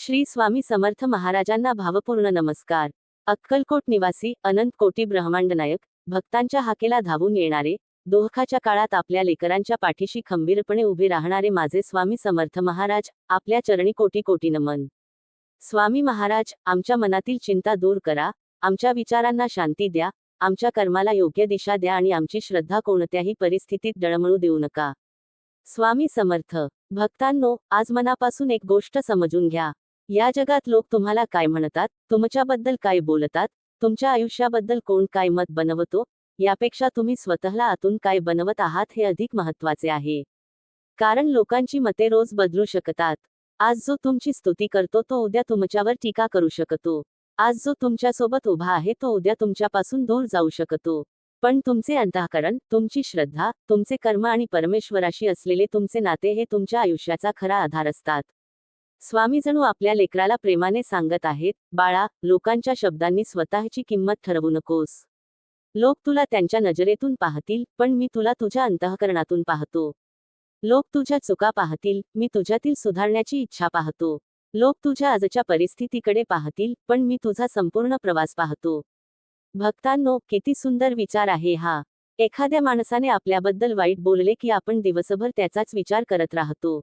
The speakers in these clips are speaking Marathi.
श्री स्वामी समर्थ महाराजांना भावपूर्ण नमस्कार। अक्कलकोट निवासी अनंत कोटी ब्रह्मांड नायक, भक्तांच्या हाकेला धावून येणारे, दुःखाच्या काळात आपल्या लेकरांच्या पाठीशी खंबीरपणे उभे राहणारे माझे स्वामी समर्थ महाराज, आपल्या चरणी कोटी कोटी नमन। स्वामी महाराज, आमच्या मनातील चिंता दूर करा, आमच्या विचारांना शांती द्या, आमच्या कर्माला योग्य दिशा द्या आणि आमची श्रद्धा कोणत्याही परिस्थितीत डळमळू देऊ नका। स्वामी समर्थ। भक्तांनो, आज मनापासून एक गोष्ट समजून घ्या। या जगात लोक तुम्हाला काय म्हणतात, तुमच्याबद्दल काय बोलतात, तुमच्या आयुष्याबद्दल कोण काय मत बनवतो, यापेक्षा तुम्ही स्वतःला आतून काय बनवत आहात हे अधिक महत्त्वाचे आहे। कारण लोकांची मते रोज बदलू शकतात। आज जो तुमची स्तुती करतो तो उद्या तुमच्यावर टीका करू शकतो। आज जो तुमच्यासोबत उभा आहे तो उद्या तुमच्यापासून दूर जाऊ शकतो। पण तुमचे अंतःकरण, तुमची श्रद्धा, तुमचे कर्म आणि परमेश्वराशी असलेले तुमचे नाते हे तुमच्या आयुष्याचा खरा आधार असतात। स्वामी जणू आपल्या लेकराला प्रेमाने सांगत आहेत, बाळा, लोकांच्या शब्दांनी स्वतःची किंमत ठरवू नकोस। लोक तुला त्यांच्या नजरेतून पाहतील, पण मी तुला तुझ्या अंतःकरणातून पाहतो। लोक तुझ्या चुका पाहतील, मी तुझ्यातील सुधारण्याची इच्छा पाहतो। लोक तुझ्या आजच्या परिस्थितीकडे पाहतील, पण मी तुझा संपूर्ण प्रवास पाहतो। भक्तांनो, किती सुंदर विचार आहे हा। एखाद्या माणसाने आपल्याबद्दल वाईट बोलले की आपण दिवसभर त्याचाच विचार करत राहतो।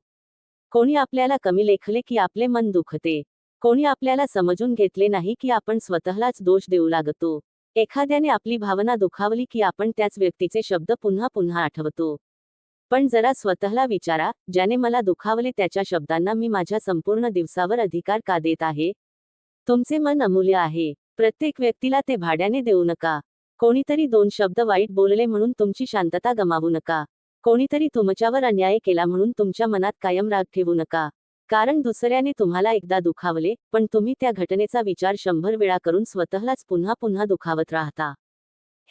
कोणी आपल्याला कमी लेखले की आपले मन दुखते। कोणी आपल्याला समजून घेतले नाही की आपण स्वतःलाच दोष देऊ लागतो। एखाद्याने आपली भावना दुखावली की आपण त्याच व्यक्तीचे शब्द पुन्हा पुन्हा आठवतो। पण जरा स्वतःला विचारा, ज्याने मला दुखावले त्याच्या शब्दांना मी माझ्या संपूर्ण दिवसावर अधिकार का देत आहे? तुमचे मन अमूल्य आहे। प्रत्येक व्यक्तीला ते भाड्याने देऊ नका। कोणीतरी दोन शब्द वाईट बोलले म्हणून तुमची शांतता गमावू नका। कोणीतरी तुमच्यावर अन्याय केला म्हणून तुमच्या मनात कायम राग ठेवू नका। कारण दुसऱ्याने तुम्हाला एकदा दुखावले, पण तुम्ही त्या घटनेचा विचार 100 वेळा करून स्वतःलाच पुन्हा पुन्हा दुखावत राहता।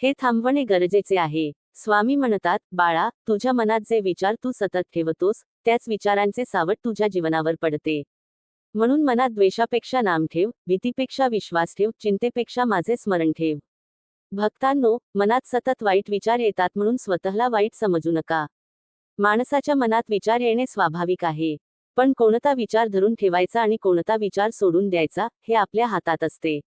हे थांबवणे गरजेचे आहे। स्वामी म्हणतात, बाळा, तुझ्या मनात जे विचार तू सतत ठेवतोस, त्याच विचारांचे सावट तुझ्या जीवनावर पडते। म्हणून मनात द्वेषापेक्षा नाम ठेव, भीतीपेक्षा विश्वास ठेव, चिंतेपेक्षा माझे स्मरण ठेव। भक्तांनो, मनात सतत वाईट विचार येतात म्हणून स्वतःला वाईट समजू नका। माणसाच्या मनात विचार येणे स्वाभाविक आहे। पण कोणता विचार धरून ठेवायचा आणि कोणता विचार सोडून द्यायचा, हे आपल्या हातात असते।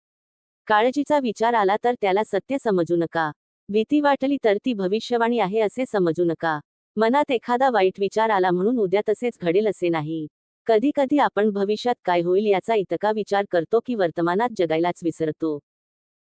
काळजीचा विचार आला तर त्याला सत्य समजू नका। भीती वाटली तर ती भविष्यवाणी आहे असे समजू नका। मनात एखादा वाईट विचार आला म्हणून उद्या तसेच घडेल असे नाही। कधी कधी आपण भविष्यात काय होईल याचा इतका विचार करतो की वर्तमानात जगायलाच विसरतो।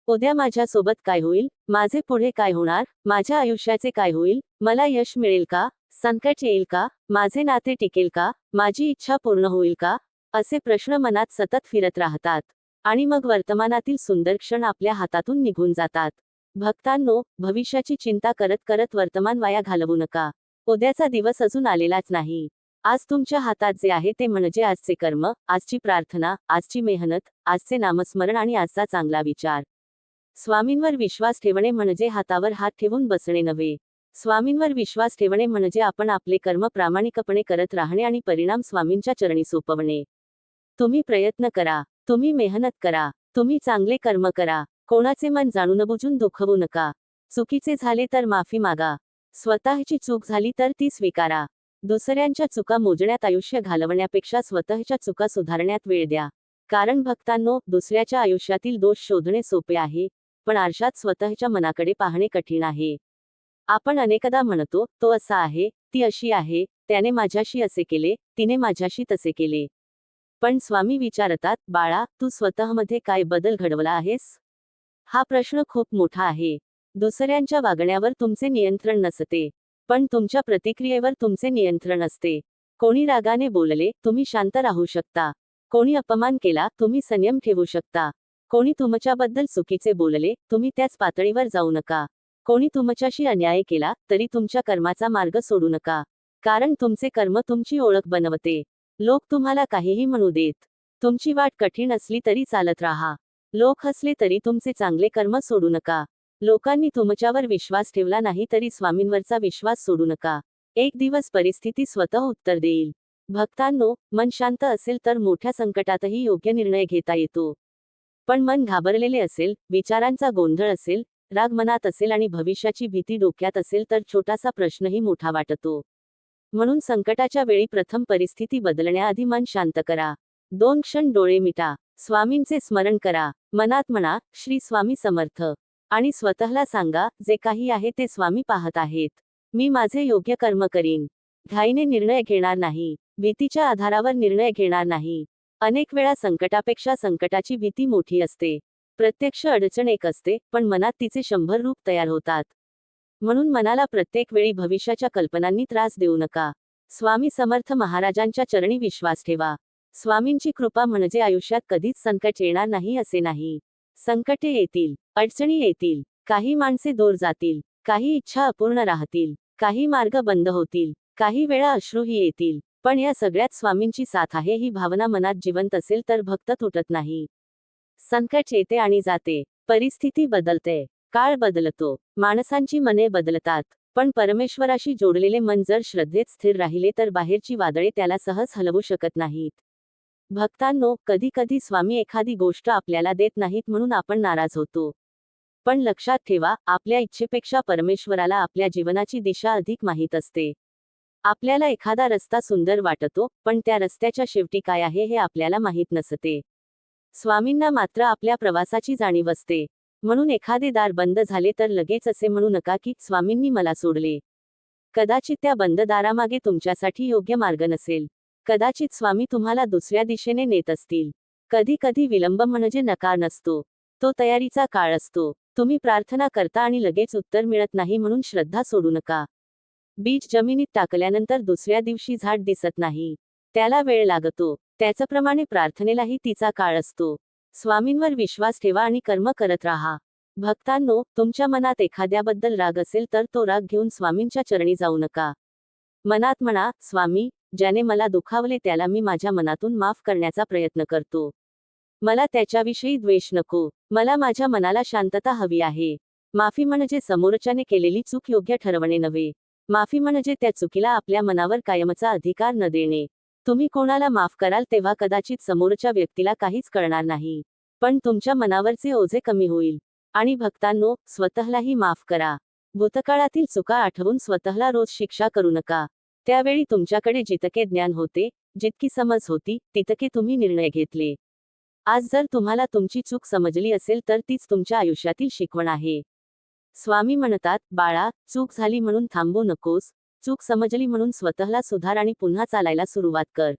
उद्या माझ्यासोबत काय होईल, माझे पुढे काय होणार, माझ्या आयुष्याचे काय होईल, मला यश मिळेल का, संकट येईल का, माझे नाते टिकेल का, माझी इच्छा पूर्ण होईल का, असे प्रश्न मनात सतत फिरत राहतात। आणि मग वर्तमानातील सुंदर क्षण आपल्या हातातून निघून जातात। भक्तांनो, भविष्याची चिंता करत करत वर्तमान वाया घालवू नका। उद्याचा दिवस अजून आलेलाच नाही। आज तुमच्या हातात जे आहे ते म्हणजे आजचे कर्म, आजची प्रार्थना, आजची मेहनत, आजचे नामस्मरण आणि आजचा चांगला विचार। स्वामींवर विश्वास ठेवणे म्हणजे हातावर हात ठेवून बसणे नव्हे। स्वामींवर विश्वास ठेवणे म्हणजे आपण आपले कर्म प्रामाणिकपणे करत राहणे आणि परिणाम स्वामींच्या चरणी सोपवणे। तुम्ही प्रयत्न करा, तुम्ही मेहनत करा, तुम्ही चांगले कर्म करा। कोणाचे मन जाणून बुजून दुखवू नका। चुकीचे झाले तर माफी मागा। स्वतःची चूक झाली तर ती स्वीकारा। दुसऱ्यांच्या चुका मोजण्यात आयुष्य घालवण्यापेक्षा स्वतःच्या चुका सुधारण्यात वेळ द्या। कारण भक्तांनो, दुसऱ्याच्या आयुष्यातील दोष शोधणे सोपे आहे, पण आरशात स्वतःच्या मनाकडे पाहणे कठीण आहे। आपण अनेकदा म्हणतो, तो असा आहे, ती अशी आहे, त्याने माझ्याशी असे केले, तिने माझ्याशी तसे केले। पण स्वामी विचारतात, बाळा, तू स्वतःमध्ये काय बदल घडवला आहेस? हा प्रश्न खूप मोठा आहे। दुसऱ्यांच्या वागण्यावर तुमचे नियंत्रण नसते, पण तुमच्या प्रतिक्रियेवर तुमचे नियंत्रण असते। कोणी रागाने बोलले, तुम्ही शांत राहू शकता। कोणी अपमान केला, तुम्ही संयम ठेवू शकता। कोणी तुमच्याबद्दल चुकीचे बोलले, तुम्ही त्याच पातळीवर जाऊ नका। कोणी तुमच्याशी अन्याय केला, तरी तुमच्या कर्माचा मार्ग सोडू नका। कारण तुमचे कर्म तुमची ओळख बनवते। लोक तुम्हाला काहीही म्हणू देत, तुमची वाट कठीण असली तरी चालत राहा। लोक हसले तरी तुमचे चांगले कर्म सोडू नका। लोकांनी तुमच्यावर विश्वास ठेवला नाही तरी स्वामींवरचा विश्वास सोडू नका। एक दिवस परिस्थिती स्वतः उत्तर देईल। भक्तांनो, मन शांत असेल तर मोठ्या संकटातही योग्य निर्णय घेता येतो। पण मन घाबरलेले असेल, विचारांचा गोंधळ असेल, राग मनात असेल आणि भविष्याची भीती डोक्यात असेल तर छोटासा प्रश्नही मोठा वाटतो। म्हणून संकटाच्या वेळी प्रथम परिस्थिती बदलण्याआधी मन शांत करा। 2 क्षण डोळे मिटा. स्वामींचे स्मरण करा. मनात म्हणा, श्री स्वामी समर्थ. आणि स्वतःला सांगा, जे काही आहे ते स्वामी पाहत आहेत. मी माझे योग्य कर्म करीन. घाईने निर्णय घेणार नाही. भीतीच्या आधारावर निर्णय घेणार नाही. अनेक वेळा संकटापेक्षा संकटाची भीती मोठी असते. प्रत्यक्ष अडचण एक असते, पण मनात तिचे 100 रूप तयार होतात. म्हणून मनाला प्रत्येक वेळी भविष्याच्या कल्पनांनी त्रास देऊ नका. स्वामी समर्थ महाराजांच्या चरणी विश्वास ठेवा. स्वामींची कृपा म्हणजे आयुष्यात कधीच संकट येणार नाही असे नाही. संकटे येतील, अडचणी येतील, काही माणसे दूर जातील, काही इच्छा अपूर्ण राहतील, काही मार्ग बंद होतील, काही वेळा अश्रूही येतील, पण या सगळ्यात स्वामींची साथ आहे ही भावना मनात जिवंत असेल तर भक्त तुटत नाही. संकट येते आणि जाते, परिस्थिती बदलते, काळ बदलतो, माणसांची मने बदलतात, पण परमेश्वराशी जोडलेले मन जर श्रद्धेत स्थिर राहिले तर बाहेरची वादळे त्याला सहज हलवू शकत नाहीत. भक्तांनो, कधी कधी स्वामी एखादी गोष्ट आपल्याला देत नाहीत म्हणून आपण नाराज होतो. पण लक्षात ठेवा, आपल्या इच्छेपेक्षा परमेश्वराला आपल्या जीवनाची दिशा अधिक माहीत असते. आपल्याला एखादा रस्ता सुंदर वाटतो, पण त्या रस्त्याच्या शेवटी काय आहे हे आपल्याला माहीत नसते. स्वामींना मात्र आपल्या प्रवासाची जाणीव असते. म्हणून एखादे दार बंद झाले तर लगेच असे म्हणू नका की स्वामींनी मला सोडले. कदाचित त्या बंद दारामागे तुमच्यासाठी योग्य मार्ग नसेल. कदाचित स्वामी तुम्हाला दुसऱ्या दिशेने नेत असतील. कधी कधी विलंब म्हणजे नकार नसतो, तो तयारीचा काळ असतो. तुम्ही प्रार्थना करता आणि लगेच उत्तर मिळत नाही म्हणून श्रद्धा सोडू नका. बीज जमिनीत टाकल्यानंतर दुसऱ्या दिवशी झाड दिसत नाही. त्याला वेळ लागतो. त्याचप्रमाणे प्रार्थनेलाही तिचा काळ असतो. स्वामींवर विश्वास ठेवा आणि कर्म करत राहा. भक्तांनो, तुमच्या मनात एखाद्याबद्दल राग असेल तर तो राग घेऊन स्वामींच्या चरणी जाऊ नका. मनात म्हणा, स्वामी, ज्याने मला दुखावले त्याला मी माझ्या मनातून माफ करण्याचा प्रयत्न करतो. मला त्याच्याविषयी द्वेष नको. मला माझ्या मनाला शांतता हवी आहे. माफी म्हणजे समोरच्याने केलेली चूक योग्य ठरवणे नव्हे. माफी म्हणजे त्या चुकीला आपल्या मनावर कायमचा अधिकार न देणे. तुम्ही कोणाला माफ कराल तेव्हा कदाचित समोरच्या व्यक्तीला काहीच कळणार नाही, पण तुमच्या मनावरचे ओझे कमी होईल. आणि भक्तांनो, स्वतःलाही माफ करा. भूतकाळातील चुका आठवून स्वतःला रोज शिक्षा करू नका. त्यावेळी तुमच्याकडे जितके ज्ञान होते, जितकी समज होती, तितके तुम्ही निर्णय घेतले. आज जर तुम्हाला तुमची चूक समजली असेल तर तीच तुमच्या आयुष्यातील शिकवण आहे. स्वामी म्हणतात, बाळा, चूक झाली म्हणून थांबू नकोस. चूक समजली म्हणून स्वतःला सुधार आणि पुन्हा चालायला सुरुवात कर.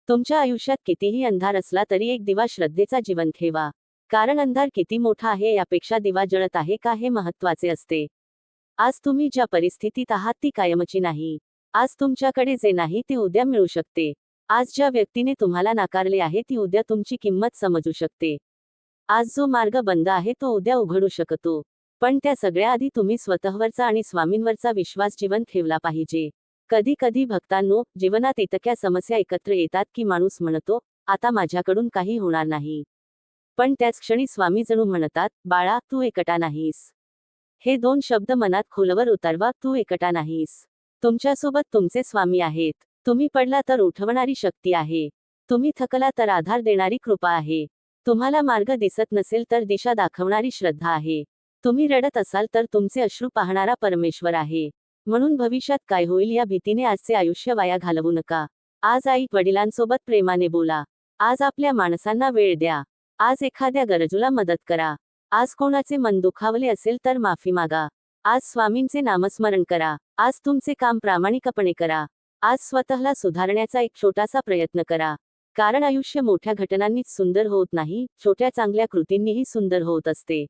तुमच्या आयुष्यात कितीही अंधार असला तरी एक दिवा श्रद्धेचा जिवंत ठेवा. कारण अंधार किती मोठा आहे यापेक्षा दिवा जळत आहे का हे महत्त्वाचे असते. आज तुम्ही ज्या परिस्थितीत आहात ती कायमची नाही. आज तुमच्याकडे जे नाही ते उद्या मिळू शकते. आज ज्या व्यक्तीने तुम्हाला नाकारले आहे ती उद्या तुमची किंमत समजू शकते. आज जो मार्ग बंद आहे तो उद्या उघडू शकतो. पण त्या सगळ्याआधी तुम्ही स्वतःवरचा आणि स्वामींवरचा विश्वास जिवंत ठेवला पाहिजे. कधी कधी भक्तांनो, जीवनात इतक्या समस्या एकत्र येतात की माणूस म्हणतो, आता माझ्याकडून काही होणार नाही. पण त्याच क्षणी स्वामी जणू म्हणतात, बाळा, तू एकटा नाहीस. हे 2 शब्द मनात खोलवर उतरवा, तू एकटा नाहीस. तुमच्यासोबत तुमचे स्वामी आहेत. तुम्ही पडला तर उठवणारी शक्ती आहे. तुम्ही थकला तर आधार देणारी कृपा आहे. तुम्हाला मार्ग दिसत नसेल तर दिशा दाखवणारी श्रद्धा आहे. तुम्ही रडत असाल तर तुमचे अश्रू पाहणारा परमेश्वर आहे. म्हणून भविष्यात काय होईल या भीतीने आजचे आयुष्य वाया घालवू नका. आज आई वडिलांसोबत प्रेमाने बोला. आज आपल्या माणसांना वेळ द्या. आज एखाद्या गरजूला मदत करा. आज कोणाचे मन दुखावले असेल तर माफी मागा. आज स्वामींचे नामस्मरण करा. आज तुमचे काम प्रामाणिकपणे करा. आज स्वतःला सुधारण्याचा एक छोटासा प्रयत्न करा. कारण आयुष्य मोठ्या घटनांनीच सुंदर होत नाही, छोट्या चांगल्या कृतींनीही सुंदर होत असते.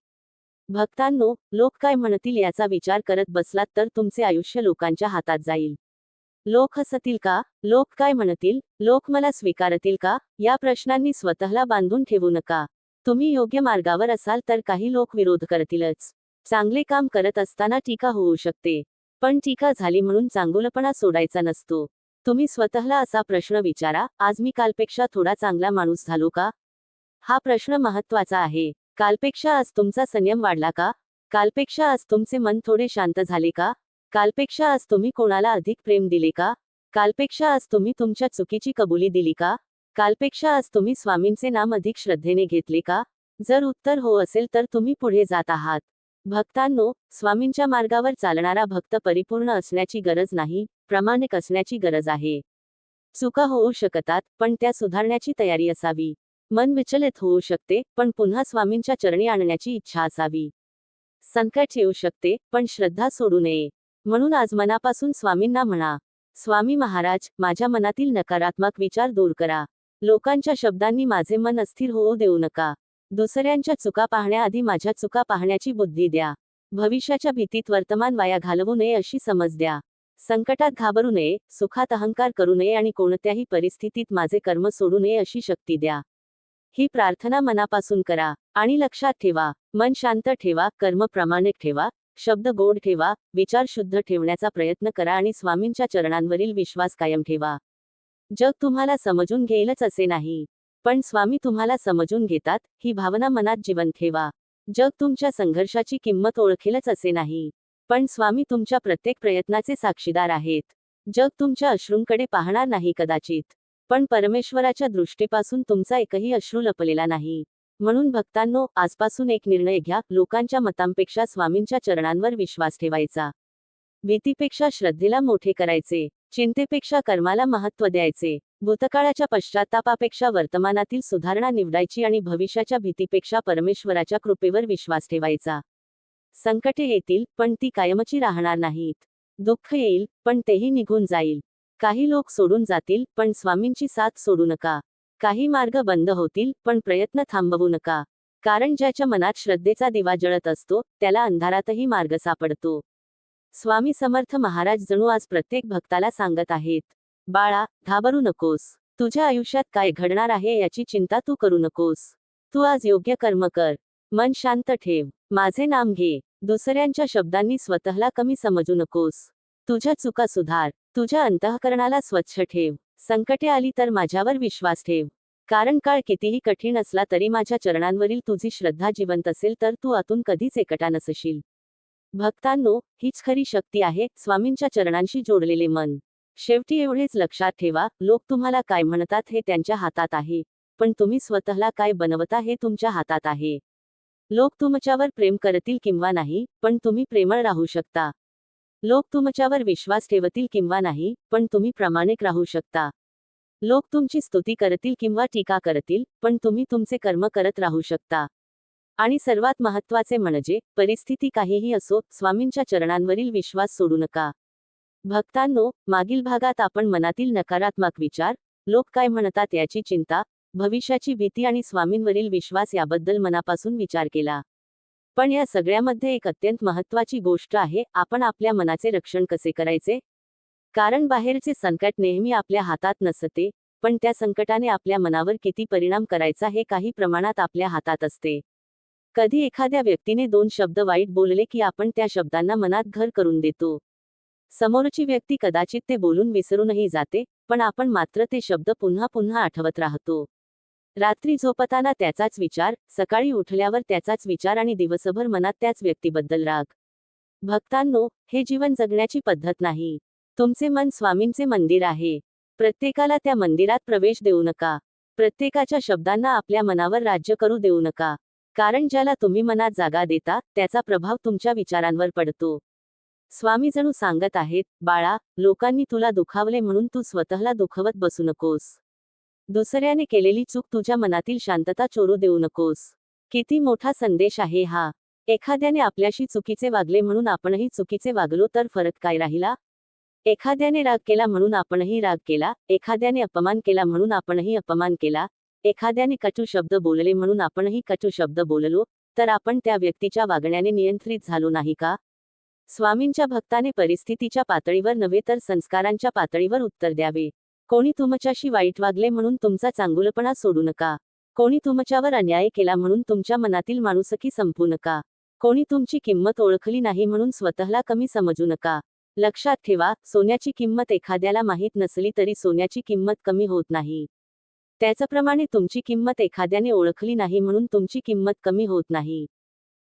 भक्तांनो, लोक काय म्हणतील याचा विचार करत बसलात तर तुमचे आयुष्य लोकांच्या हातात जाईल. लोक हसतील का? लोक काय म्हणतील? लोक मला स्वीकारतील का? या प्रश्नांनी स्वतःला बांधून ठेवू नका. तुम्ही योग्य मार्गावर असाल तर काही लोक विरोध करतीलच. चांगले काम करत असताना टीका होऊ शकते. पण टीका झाली म्हणून चांगुलपणा सोडायचा नसतो. तुम्ही स्वतःला असा प्रश्न विचारा, आज मी कालपेक्षा थोडा चांगला माणूस झालो का? हा प्रश्न महत्त्वाचा आहे. कालपेक्षा आज तुमचा संयम वाढला का? कालपेक्षा आज तुमचे मन थोडे शांत झाले का? कालपेक्षा आज तुम्ही कोणाला अधिक प्रेम दिले का? कालपेक्षा आज तुम्ही तुमच्या चुकीची कबुली दिली का? कालपेक्षा आज तुम्ही स्वामींचे नाम अधिक श्रद्धेने घेतले का? जर उत्तर हो असेल तर तुम्ही पुढे जात आहात. भक्तांनो, स्वामींच्या मार्गावर चालणारा भक्त परिपूर्ण असण्याची गरज नाही, प्रामाणिक असण्याची गरज आहे. चुका होऊ शकतात, पण त्या सुधारण्याची तयारी असावी. मन विचलित होऊ शकते, पण पुन्हा स्वामींच्या चरणी आणण्याची इच्छा असावी. संकट येऊ शकते, पण श्रद्धा सोडू नये. म्हणून आज मनापासून स्वामींना म्हणा, स्वामी महाराज, माझ्या मनातील नकारात्मक विचार दूर करा. लोकांच्या शब्दांनी माझे मन अस्थिर होऊ देऊ नका. दुसऱ्यांच्या चुका पाहण्याआधी माझ्या चुका पाहण्याची बुद्धी द्या. भविष्याच्या भीतीत वर्तमान वाया घालवू नये अशी समज द्या. संकटात घाबरू नये, सुखात अहंकार करू नये आणि कोणत्याही परिस्थितीत माझे कर्म सोडू नये अशी शक्ती द्या. ही प्रार्थना मनापासून करा. आणि लक्षात ठेवा, मन शांत ठेवा, कर्म प्रामाणिक ठेवा, शब्द गोड ठेवा, विचार शुद्ध ठेवण्याचा प्रयत्न करा आणि स्वामींच्या चरणांवरील विश्वास कायम ठेवा. जग तुम्हाला समजून घेईलच असे नाही, पण स्वामी तुम्हाला समजून घेतात, ही भावना मनात जिवंत ठेवा. जग तुमच्या संघर्षाची किंमत ओळखेलच असे नाही, पण स्वामी तुमच्या प्रत्येक प्रयत्नाचे साक्षीदार आहेत. जग तुमच्या अश्रूंकडे पाहणार नाही कदाचित, पण परमेश्वराच्या दृष्टीपासून तुमचा एकही अश्रू लपलेला नाही. म्हणून भक्तांनो, आजपासून एक निर्णय घ्या, लोकांच्या मतांपेक्षा स्वामींच्या चरणांवर विश्वास ठेवायचा. भीतीपेक्षा श्रद्धेला मोठे करायचे. चिंतेपेक्षा कर्माला महत्त्व द्यायचे. भूतकाळाच्या पश्चात्तापापेक्षा वर्तमानातील सुधारणा निवडायची आणि भविष्याच्या भीतीपेक्षा परमेश्वराच्या कृपेवर विश्वास ठेवायचा. संकटे येतील, पण ती कायमची राहणार नाहीत. दुःख येईल, पण तेही निघून जाईल. काही लोक सोडून जातील, पण स्वामींची साथ सोडू नका. काही मार्ग बंद होतील, पण प्रयत्न थांबवू नका. कारण ज्याच्या मनात श्रद्धेचा दिवा जळत असतो, त्याला अंधारातही मार्ग सापडतो. स्वामी समर्थ महाराज जणू आज प्रत्येक भक्ताला सांगत आहेत, बाळा, घाबरू नकोस. तुझ्या आयुष्यात काय घडणार आहे याची चिंता तू करू नकोस. तू आज योग्य कर्म कर. मन शांत ठेव. माझे नाम घे. दुसऱ्यांच्या शब्दांनी स्वतःला कमी समजू नकोस. तुझ्या चुका सुधार. तुझ्या अंतःकरणाला स्वच्छ ठेव. संकटे आली तर माझ्यावर विश्वास ठेव. कारण काळ कितीही कठीण असला तरी माझ्या चरणांवरील तुझी श्रद्धा जिवंत असेल तर तू आतून कधीच एकटा नसशील. भक्तांनो, हीच खरी शक्ती आहे, स्वामींच्या चरणांशी जोडलेले मन. शेवटी एवढेच लक्षात ठेवा, लोक तुम्हाला काय म्हणतात हे त्यांच्या हातात आहे, पण तुम्ही स्वतःला काय बनवता हे तुमच्या हातात आहे. लोक तुमच्यावर प्रेम करतील किंवा नाही, पण तुम्ही प्रेमळ राहू शकता. लोक तुमच्यावर विश्वास ठेवतील किंवा नाही, पण तुम्ही प्रामाणिक राहू शकता. लोक तुमची स्तुती करतील किंवा टीका करतील, पण तुम्ही तुमचे कर्म करत राहू शकता. आणि सर्वात महत्त्वाचे म्हणजे, परिस्थिती काहीही असो, स्वामींच्या चरणांवरील विश्वास सोडू नका. भक्तांनो, मागील भागात आपण मनातील नकारात्मक विचार, लोक काय म्हणतात याची चिंता, भविष्याची भीती आणि स्वामींवरील विश्वास याबद्दल मनापासून विचार केला. पण या सगळ्यामध्ये एक अत्यंत महत्त्वाची गोष्ट आहे, आपण आपल्या मनाचे रक्षण कसे करायचे? कारण बाहेरचे संकट नेहमी आपल्या हातात नसते, पण त्या संकटाने आपल्या मनावर किती परिणाम करायचा हे काही प्रमाणात आपल्या हातात असते. कधी एखाद्या व्यक्तीने 2 शब्द वाईट बोलले की आपण त्या शब्दांना मनात घर करून देतो. समोरची व्यक्ती कदाचित ते बोलून विसरूनही जाते, पण आपण मात्र ते शब्द पुन्हा पुन्हा आठवत राहतो. रात्री झोपताना त्याचाच विचार, सकाळी उठल्यावर त्याचाच विचार आणि दिवसभर मनात त्याच व्यक्तीबद्दल राग. भक्तांनो, हे जीवन जगण्याची पद्धत नाही. तुमचे मन स्वामींचे मंदिर आहे. प्रत्येकाला त्या मंदिरात प्रवेश देऊ नका. प्रत्येकाच्या शब्दांना आपल्या मनावर राज्य करू देऊ नका. कारण ज्याला तुम्ही मनात जागा देता, त्याचा प्रभाव तुमच्या विचारांवर पडतो. स्वामी जणू सांगत आहेत, बाळा, लोकांनी तुला दुखावले म्हणून तू स्वतःला दुखवत बसू नकोस. दुसऱ्याने केलेली चूक तुझ्या मनातील शांतता चोरू देऊ नकोस. किती मोठा संदेश आहे हा. एखाद्याने आपल्याशी चुकीचे वागले म्हणून आपणही चुकीचे वागलो तर फरक काय राहिला? एखाद्याने राग केला म्हणून आपणही राग केला, एखाद्याने अपमान केला म्हणून आपणही अपमान केला, एखाद्याने कटू शब्द बोलले म्हणून आपणही कटू शब्द बोललो, तर आपण त्या व्यक्तीच्या वागण्याने नियंत्रित झालो नाही का? स्वामींच्या भक्ताने परिस्थितीच्या पातळीवर नव्हे तर संस्कारांच्या पातळीवर उत्तर द्यावे. कोणी तुमच्याशी वाईट वागले म्हणून तुमचा चांगुलपणा सोडू नका. कोणी तुमच्यावर अन्याय केला म्हणून तुमच्या मनातील माणुसकी संपवू नका. कोणी तुमची किंमत ओळखली नाही म्हणून स्वतःला कमी समजू नका. लक्षात ठेवा, सोन्याची किंमत एखाद्याला माहीत नसली तरी सोन्याची किंमत कमी होत नाही. त्याचप्रमाणे तुमची किंमत एखाद्याने ओळखली नाही म्हणून तुमची किंमत कमी होत नाही.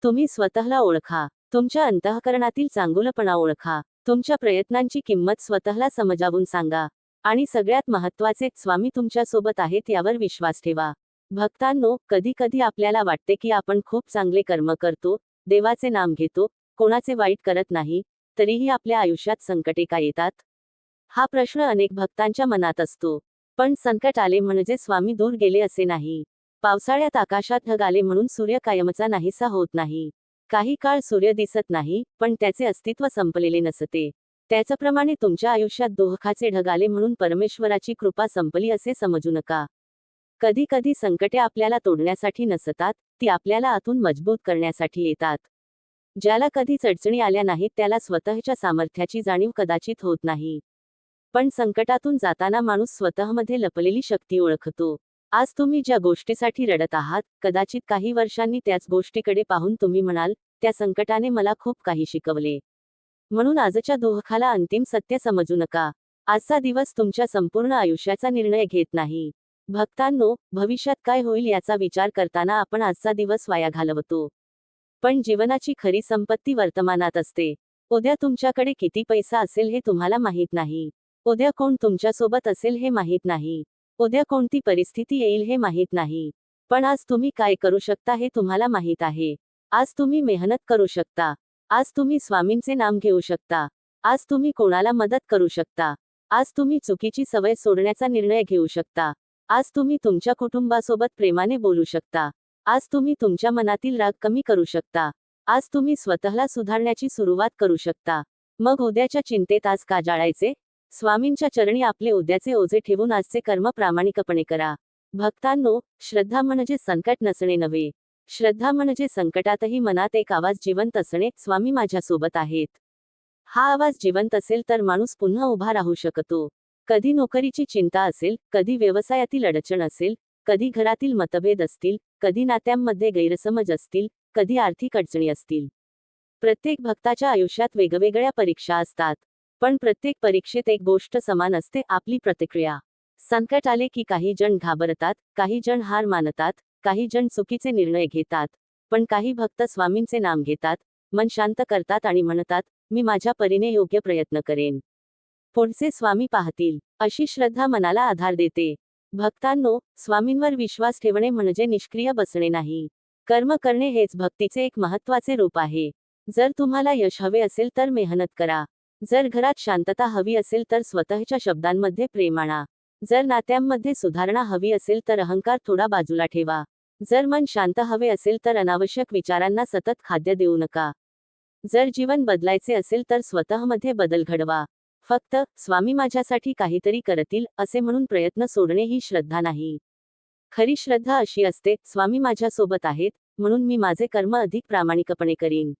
तुम्ही स्वतःला ओळखा. तुमच्या अंतःकरणातील चांगुलपणा ओळखा. तुमच्या प्रयत्नांची किंमत स्वतःला समजावून सांगा. आणि सगळ्यात महत्त्वाचे, स्वामी तुमच्या सोबत आहेत यावर विश्वास ठेवा. भक्तांनो, कधी कधी आपल्याला वाटते की आपण खूप चांगले कर्म करतो, देवाचे नाम घेतो, कोणाचे वाईट करत नाही, तरीही आपल्या आयुष्यात संकटे का येतात? हा प्रश्न अनेक भक्तांच्या मनात असतो. पण संकट आले म्हणजे स्वामी दूर गेले असे नाही. पावसाळ्यात आकाशात ढग आले म्हणून सूर्य कायमचा नाहीसा होत नाही. काही काळ सूर्य दिसत नाही, पण त्याचे अस्तित्व संपलेले नसते. त्याचप्रमाणे तुमच्या आयुष्यात दुःखाचे ढग आले म्हणून परमेश्वराची कृपा संपली असे समजू नका. कधी कधी संकटे आपल्याला तोडण्यासाठी नसतात, ती आपल्याला आतून मजबूत करण्यासाठी येतात. ज्याला कधीच अडचणी आल्या नाहीत त्याला स्वतःच्या सामर्थ्याची जाणीव कदाचित होत नाही. पण संकटातून जाताना माणूस स्वतःमध्ये लपलेली शक्ती ओळखतो. आज तुम्ही ज्या गोष्टीसाठी रडत आहात, कदाचित काही वर्षांनी त्याच गोष्टीकडे पाहून तुम्ही म्हणाल, त्या संकटाने मला खूप काही शिकवले. म्हणून आजच्या दुःखाला अंतिम सत्य समजू नका. आजचा दिवस तुमच्या संपूर्ण आयुष्याचा निर्णय घेत नाही. भक्तांनो, भविष्यात काय होईल याचा विचार करताना आपण आजचा दिवस वाया घालवतो. पण जीवनाची खरी संपत्ती वर्तमानात असते. उद्या तुमच्याकडे किती पैसा असेल हे तुम्हाला माहीत नाही. उद्या कोण तुमच्यासोबत असेल हे माहीत नाही. उद्या कोणती परिस्थिती येईल हे माहीत नाही. पण आज तुम्ही काय करू शकता हे तुम्हाला माहीत आहे. आज तुम्ही मेहनत करू शकता. आज तुम्ही स्वामींचे नाम घेऊ शकता. आज तुम्ही कोणाला मदत करू शकता. आज तुम्ही चुकीची सवय सोडण्याचा निर्णय घेऊ शकता. आज तुम्ही तुमच्या कुटुंबासोबत प्रेमाने बोलू शकता. आज तुम्ही तुमच्या मनातील राग कमी करू शकता. आज तुम्ही स्वतःला सुधारण्याची सुरुवात करू शकता. मग उद्याच्या चिंतेत आज का जाळायचे? स्वामींच्या चरणी आपले उद्याचे ओझे ठेवून आजचे कर्म प्रामाणिकपणे करा. भक्तांनो, श्रद्धा म्हणजे संकट नसणे नव्हे. श्रद्धा म्हणजे संकटातही मनात एक आवाज जिवंत असणे, स्वामी माझ्यासोबत आहेत. हा आवाज जिवंत असेल तर माणूस पुन्हा उभा राहू शकतो. कधी नोकरीची चिंता असेल, कधी व्यवसायातील अडचण असेल, कधी घरातील मतभेद असतील, कधी नात्यांमध्ये गैरसमज असतील, कधी आर्थिक अडचणी असतील. प्रत्येक भक्ताच्या आयुष्यात वेगवेगळ्या परीक्षा असतात. पण प्रत्येक परीक्षेत एक गोष्ट समान असते, आपली प्रतिक्रिया. संकट आले की काही जण घाबरतात, काही जण हार मानतात, काही जण चुकीचे निर्णय घेतात. पण काही भक्त स्वामींचे नाम घेतात, मन शांत करतात आणि म्हणतात, मी माझ्या परीने योग्य प्रयत्न करेन. पुढचे स्वामी पाहतील. अशी श्रद्धा मनाला आधार देते. भक्तांनो, स्वामींवर विश्वास ठेवणे म्हणजे निष्क्रिय बसणे नाही. कर्म करणे हेच भक्तीचे एक महत्त्वाचे रूप आहे. जर तुम्हाला यश हवे असेल तर मेहनत करा. जर घरात शांतता हवी असेल तर स्वतःच्या शब्दांमध्ये प्रेम आणा. जर नात्यांमध्ये सुधारणा हवी असेल तर अहंकार थोडा बाजूला ठेवा. जर मन शांत हवे असेल तर अनावश्यक विचारांना सतत खाद्य देऊ नका. जर जीवन बदलायचे असेल तर स्वतःमध्ये बदल घडवा. फक्त स्वामी माझ्यासाठी काहीतरी करतील असे म्हणून प्रयत्न सोडणे ही श्रद्धा नाही. खरी श्रद्धा अशी असते, स्वामी माझ्यासोबत आहेत, म्हणून मी माझे कर्म अधिक प्रामाणिकपणे करीन.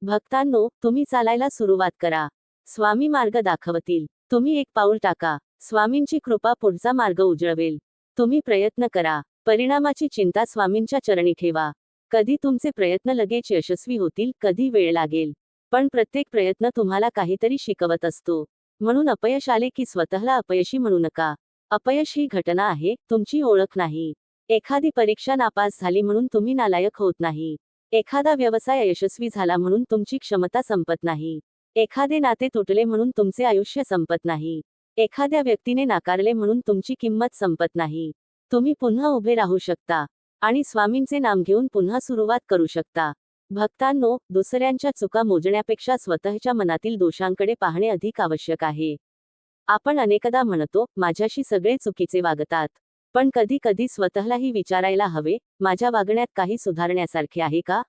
भक्तांनो, तुम्ही चालायला सुरुवात करा. स्वामी मार्ग दाखवतील. तुम्ही एक पाऊल टाका. स्वामींची कृपा पुढचा मार्ग उजळवेल. तुम्ही प्रयत्न करा. परिणामाची चिंता स्वामींच्या चरणी ठेवा. कधी तुमचे प्रयत्न लगेच यशस्वी होतील, कधी वेळ लागेल. पण प्रत्येक प्रयत्न तुम्हाला काहीतरी शिकवत असतो. म्हणून अपयश आले की स्वतःला अपयशी म्हणू नका. अपयश ही घटना आहे, तुमची ओळख नाही. एखादी परीक्षा नापास झाली म्हणून तुम्ही नालायक होत नाही. एखादा व्यवसाय यशस्वी झाला म्हणून तुमची क्षमता संपत नाही. एखादे नाते तुटले म्हणून तुमचे आयुष्य संपत नाही. एखाद्या व्यक्तीने नाकारले म्हणून तुमची किंमत संपत नाही. तुम्ही पुन्हा उभे राहू शकता. आणि स्वामींचे नाम घेऊन पुन्हा सुरुवात करू शकता. भक्तांनो, दुसऱ्यांच्या चुका मोजण्यापेक्षा स्वतःच्या मनातील दोषांकडे पाहणे अधिक आवश्यक आहे. आपण अनेकदा म्हणतो, माझ्याशी सगळे चुकीचे वागतात. पण कधी कधी स्वतःलाही विचारायला हवे, माझ्या वागण्यात काही सुधारण्यासारखे आहे का?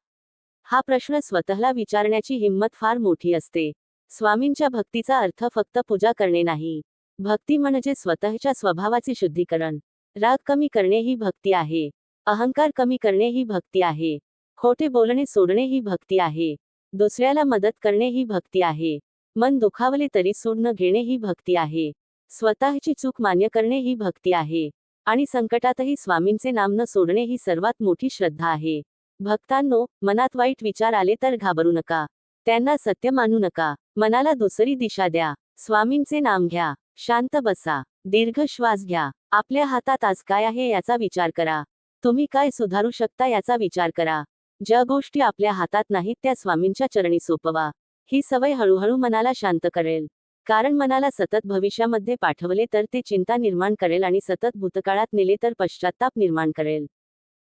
हा प्रश्न स्वतःला विचारण्याची हिंमत फार मोठी असते. स्वामींच्या भक्तीचा अर्थ फक्त पूजा करणे नाही. भक्ती म्हणजे स्वतःच्या स्वभावाचे शुद्धीकरण. राग कमी करणे ही भक्ती आहे. अहंकार कमी करणे ही भक्ती आहे. खोटे बोलणे सोडणे ही भक्ती आहे. दुसऱ्याला मदत करणे ही भक्ती आहे. मन दुखावले तरी सूड न घेणे ही भक्ती आहे. स्वतःची चूक मान्य करणे ही भक्ती आहे. आणि संकटातही स्वामींचे नाम न सोडणे ही सर्वात मोठी श्रद्धा आहे. भक्तांनो, मनात वाईट विचार आले तर घाबरू नका. त्यांना सत्य मानू नका. मनाला दुसरी दिशा द्या. स्वामींचे नाम घ्या. शांत बसा. दीर्घ श्वास घ्या. आपल्या हातात आज काय आहे याचा विचार करा. तुम्ही काय सुधारू शकता याचा विचार करा. ज्या गोष्टी आपल्या हातात नाहीत त्या स्वामींच्या चरणी सोपवा. ही सवय हळूहळू मनाला शांत करेल. कारण मनाला सतत भविष्यामध्ये पाठवले तर ते चिंता निर्माण करेल आणि सतत भूतकाळात नेले तर पश्चात्ताप निर्माण करेल.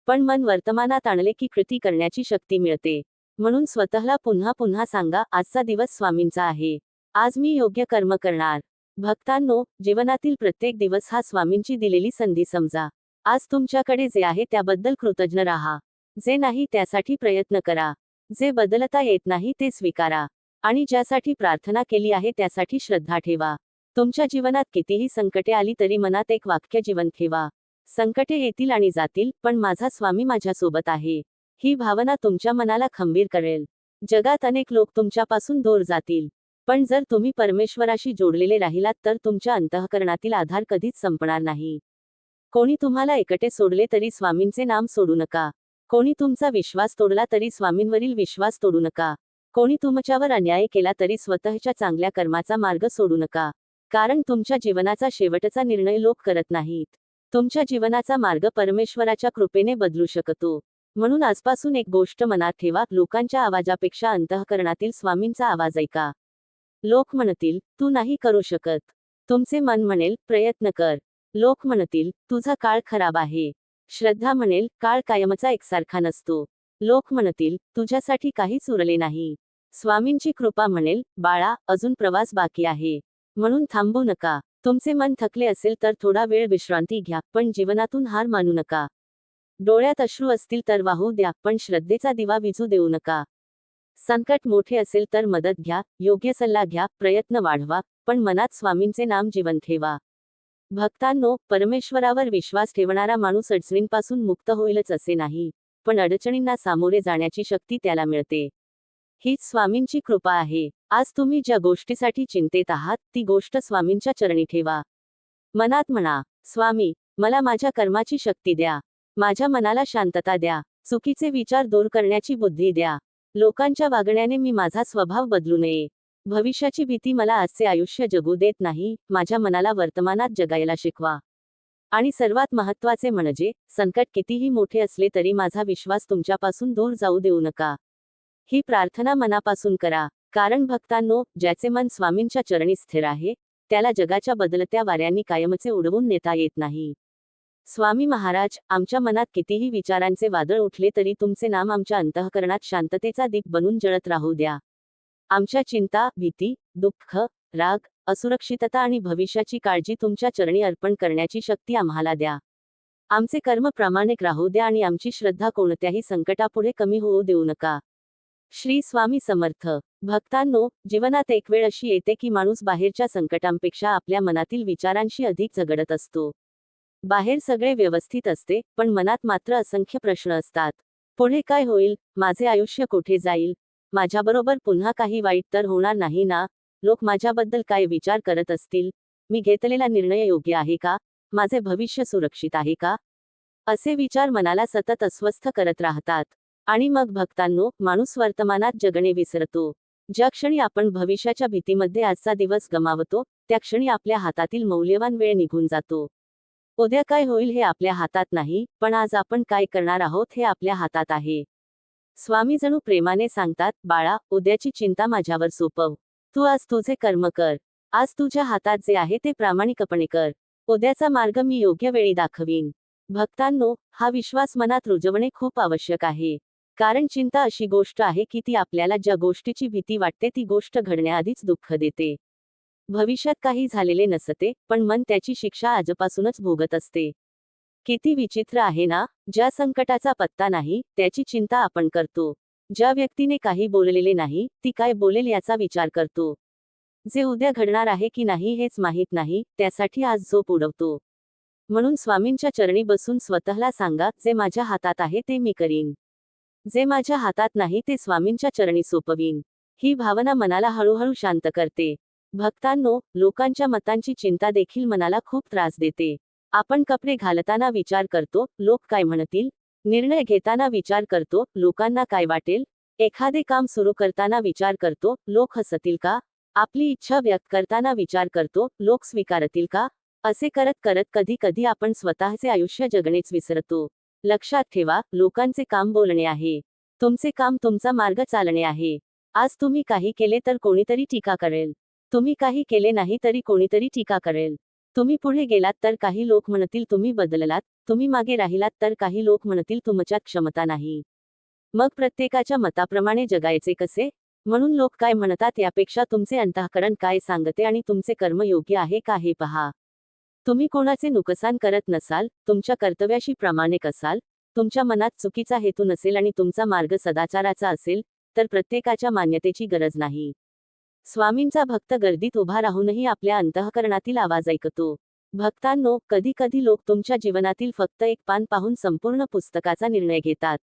पण मन वर्तमानात आणले की कृती करण्याची शक्ती मिळते. म्हणून स्वतःला पुन्हा पुन्हा सांगा, आजचा दिवस स्वामींचा आहे. आज मी योग्य कर्म करणार. भक्तांनो, जीवनातील प्रत्येक दिवस हा स्वामींची दिलेली संधी समजा. आज तुमच्याकडे जे आहे त्याबद्दल कृतज्ञ राहा. जे नाही त्यासाठी प्रयत्न करा. जे बदलता येत नाही ते स्वीकारा. आणि ज्यासाठी प्रार्थना केली आहे त्यासाठी श्रद्धा ठेवा. तुमच्या जीवनात कितीही संकटे आली तरी मनात एक वाक्य जिवंत ठेवा. संकटे येतील आणि जातील, पण माझा स्वामी माझ्यासोबत आहे. ही भावना तुमच्या मनाला खंबीर करेल. जगात अनेक लोक तुमच्यापासून दूर जातील, पण जर तुम्ही परमेश्वराशी जोडलेले राहिलात तर तुमच्या अंतःकरणातील आधार कधीच संपणार नाही. कोणी तुम्हाला एकटे सोडले तरी स्वामींचे नाम सोडू नका. कोणी तुमचा विश्वास तोडला तरी स्वामींवरील विश्वास तोडू नका. कोणी तुमच्यावर अन्याय केला तरी स्वतःच्या चांगल्या कर्माचा मार्ग सोडू नका. कारण तुमच्या जीवनाचा शेवटचा निर्णय लोक करत नाहीत. तुमच्या जीवनाचा मार्ग परमेश्वराच्या कृपेने बदलू शकतो. म्हणून आजपासून एक गोष्ट मनात ठेवा, लोकांच्या आवाजापेक्षा अंतःकरणातील स्वामींचा आवाज ऐका. लोक म्हणतील, तू नाही करू शकत. तुमचे मन म्हणेल, प्रयत्न कर. लोक म्हणतील, तुझा काळ खराब आहे. श्रद्धा म्हणेल, काळ कायमचा एकसारखा नसतो. लोक म्हणतील, तुझ्यासाठी काहीच उरले नाही. स्वामींची कृपा म्हणेल, बाळा, अजून प्रवास बाकी आहे. म्हणून थांबू नका. तुमचे मन थकले असेल तर थोडा वेळ विश्रांती घ्या, पण जीवनातून हार मानू नका. डोळ्यात अश्रू असतील तर वाहू द्या, पण श्रद्धेचा दिवा विझू देऊ नका. संकट मोठे असेल तर मदत घ्या, योग्य सल्ला घ्या, प्रयत्न वाढवा, पण मनात स्वामींचे नाम जिवंत ठेवा. भक्तांनो, परमेश्वरावर विश्वास ठेवणारा माणूस अडचणींपासून मुक्त होईलच असे नाही, पण अडचणींना सामोरे जाण्याची शक्ती त्याला मिळते. हीच स्वामींची कृपा आहे. आज तुम्ही ज्या गोष्टीसाठी चिंतेत आहात ती गोष्ट स्वामींच्या चरणी ठेवा. मनात म्हणा, स्वामी, मला माझ्या कर्माची शक्ती द्या. माझ्या मनाला शांतता द्या. चुकीचे विचार दूर करण्याची बुद्धी द्या. लोकांच्या वागण्याने मी माझा स्वभाव बदलू नये. भविष्याची भीती मला आजचे आयुष्य जगू देत नाही. माझ्या मनाला वर्तमानात जगायला शिकवा. आणि सर्वात महत्त्वाचे म्हणजे, संकट कितीही मोठे असले तरी माझा विश्वास तुमच्यापासून दूर जाऊ देऊ नका. ही प्रार्थना मनापासून करा. कारण भक्तांनो, ज्याचे मन स्वामींच्या चरणी स्थिर आहे, त्याला जगाच्या बदलत्या वाऱ्यांनी कायमचे उडवून नेता येत नाही. स्वामी महाराज, आमच्या मनात कितीही विचारांचे वादळ उठले तरी तुमचे नाम आमच्या अंतःकरणात शांततेचा दीप बनून जळत राहू द्या. आमच्या चिंता, भीती, दुःख, राग, असुरक्षितता आणि भविष्याची काळजी तुमच्या चरणी अर्पण करण्याची शक्ती आम्हाला द्या. आमचे कर्म प्रामाणिक राहू द्या आणि आमची श्रद्धा कोणत्याही संकटापुढे कमी होऊ देऊ नका. श्री स्वामी समर्थ. भक्तांनो, जीवनात एक वेळ अशी येते की माणूस बाहेरच्या संकटांपेक्षा आपल्या मनातील विचारांशी अधिक झगडत असतो. बाहेर सगळे व्यवस्थित असते, पण मनात मात्र असंख्य प्रश्न असतात. पुढे काय होईल? माझे आयुष्य कुठे जाईल? माझ्याबरोबर पुन्हा काही वाईट तर होणार नाही ना? लोक माझ्याबद्दल काय विचार करत असतील? मी घेतलेला निर्णय योग्य आहे का? माझे भविष्य सुरक्षित आहे का? असे विचार मनाला सतत अस्वस्थ करत राहतात. आणि मग भक्तांनो, माणूस वर्तमानात जगणे विसरतो. ज्या क्षणी आपण भविष्याच्या भीतीमध्ये आजचा दिवस गमावतो, त्या क्षणी आपल्या हातातील मौल्यवान वेळ निघून जातो. उद्या काय होईल हे आपल्या हातात नाही, पण आज आपण काय करणार आहोत हे आपल्या हातात आहे. स्वामी जणू प्रेमाने सांगतात, बाळा, उद्याची चिंता माझ्यावर सोपव. तू आज तुझे कर्म कर. आज तुझ्या हातात जे आहे ते प्रामाणिकपणे कर. उद्याचा मार्ग मी योग्य वेळी दाखवीन. भक्तांनो, हा विश्वास मनात रुजवणे खूप आवश्यक आहे. कारण चिंता अशी गोष्ट आहे की ती आपल्याला ज्या गोष्टीची भीती वाटते ती गोष्ट घडण्याआधीच दुःख देते. भविष्यात काही झालेले नसते, पण मन त्याची शिक्षा आजपासूनच भोगत असते. किती विचित्र आहे ना? ज्या संकटाचा पत्ता नाही, त्याची चिंता आपण करतो. ज्या व्यक्तीने काही बोललेले नाही, ती काय बोलेल याचा विचार करतो. जे उद्या घडणार आहे की नाही हेच माहीत नाही, त्यासाठी आज झोप उडवतो. म्हणून स्वामींच्या चरणी बसून स्वतःला सांगा, जे माझ्या हातात आहे ते मी करीन. जे माझ्या हातात नाही ते स्वामींच्या चरणी सोपवीन. ही भावना मनाला हळूहळू शांत करते. भक्तांनो, लोकांच्या मतांची चिंता देखील मनाला खूप त्रास देते. आपण कपडे घालताना विचार करतो, लोक काय म्हणतील? निर्णय घेताना विचार करतो, लोकांना काय वाटेल? एखादे काम सुरू करताना विचार करतो, लोक हसतील का? आपली इच्छा व्यक्त करताना विचार करतो, लोक स्वीकारतील का? असे करत करत कधी कधी आपण स्वतःचे आयुष्य जगणेच विसरतो. लक्षात ठेवा, लोकांचे काम बोलणे आहे. तुमचे काम तुमचा मार्ग चालणे आहे. आज तुम्ही काही केले तर कोणीतरी टीका करेल. तुम्ही काही केले नाही तरी कोणीतरी टीका करेल. तुम्ही पुढे गेलात तर काही लोक म्हणतील तुम्ही बदललात, तुम्ही मागे राहिलात तर काही लोक म्हणतील तुमच्यात क्षमता नाही. मग प्रत्येकाच्या मताप्रमाणे जगायचे कसे? म्हणून लोक काय म्हणतात यापेक्षा तुमचे अंतःकरण काय सांगते आणि तुमचे कर्म योग्य आहे का हे पहा. तुम्ही कोणाचे नुकसान करत नसाल, तुमच्या कर्तव्याशी प्रामाणिक असाल, तुमच्या मनात चुकीचा हेतू नसेल आणि तुमचा मार्ग सदाचाराचा असेल, तर प्रत्येकाच्या मान्यतेची गरज नाही. स्वामींचा भक्त गर्दीत उभा राहूनही आपल्या अंतःकरणातील आवाज ऐकतो. भक्तांनो, कधी कधी लोक तुमच्या जीवनातील फक्त एक पान पाहून संपूर्ण पुस्तकाचा निर्णय घेतात.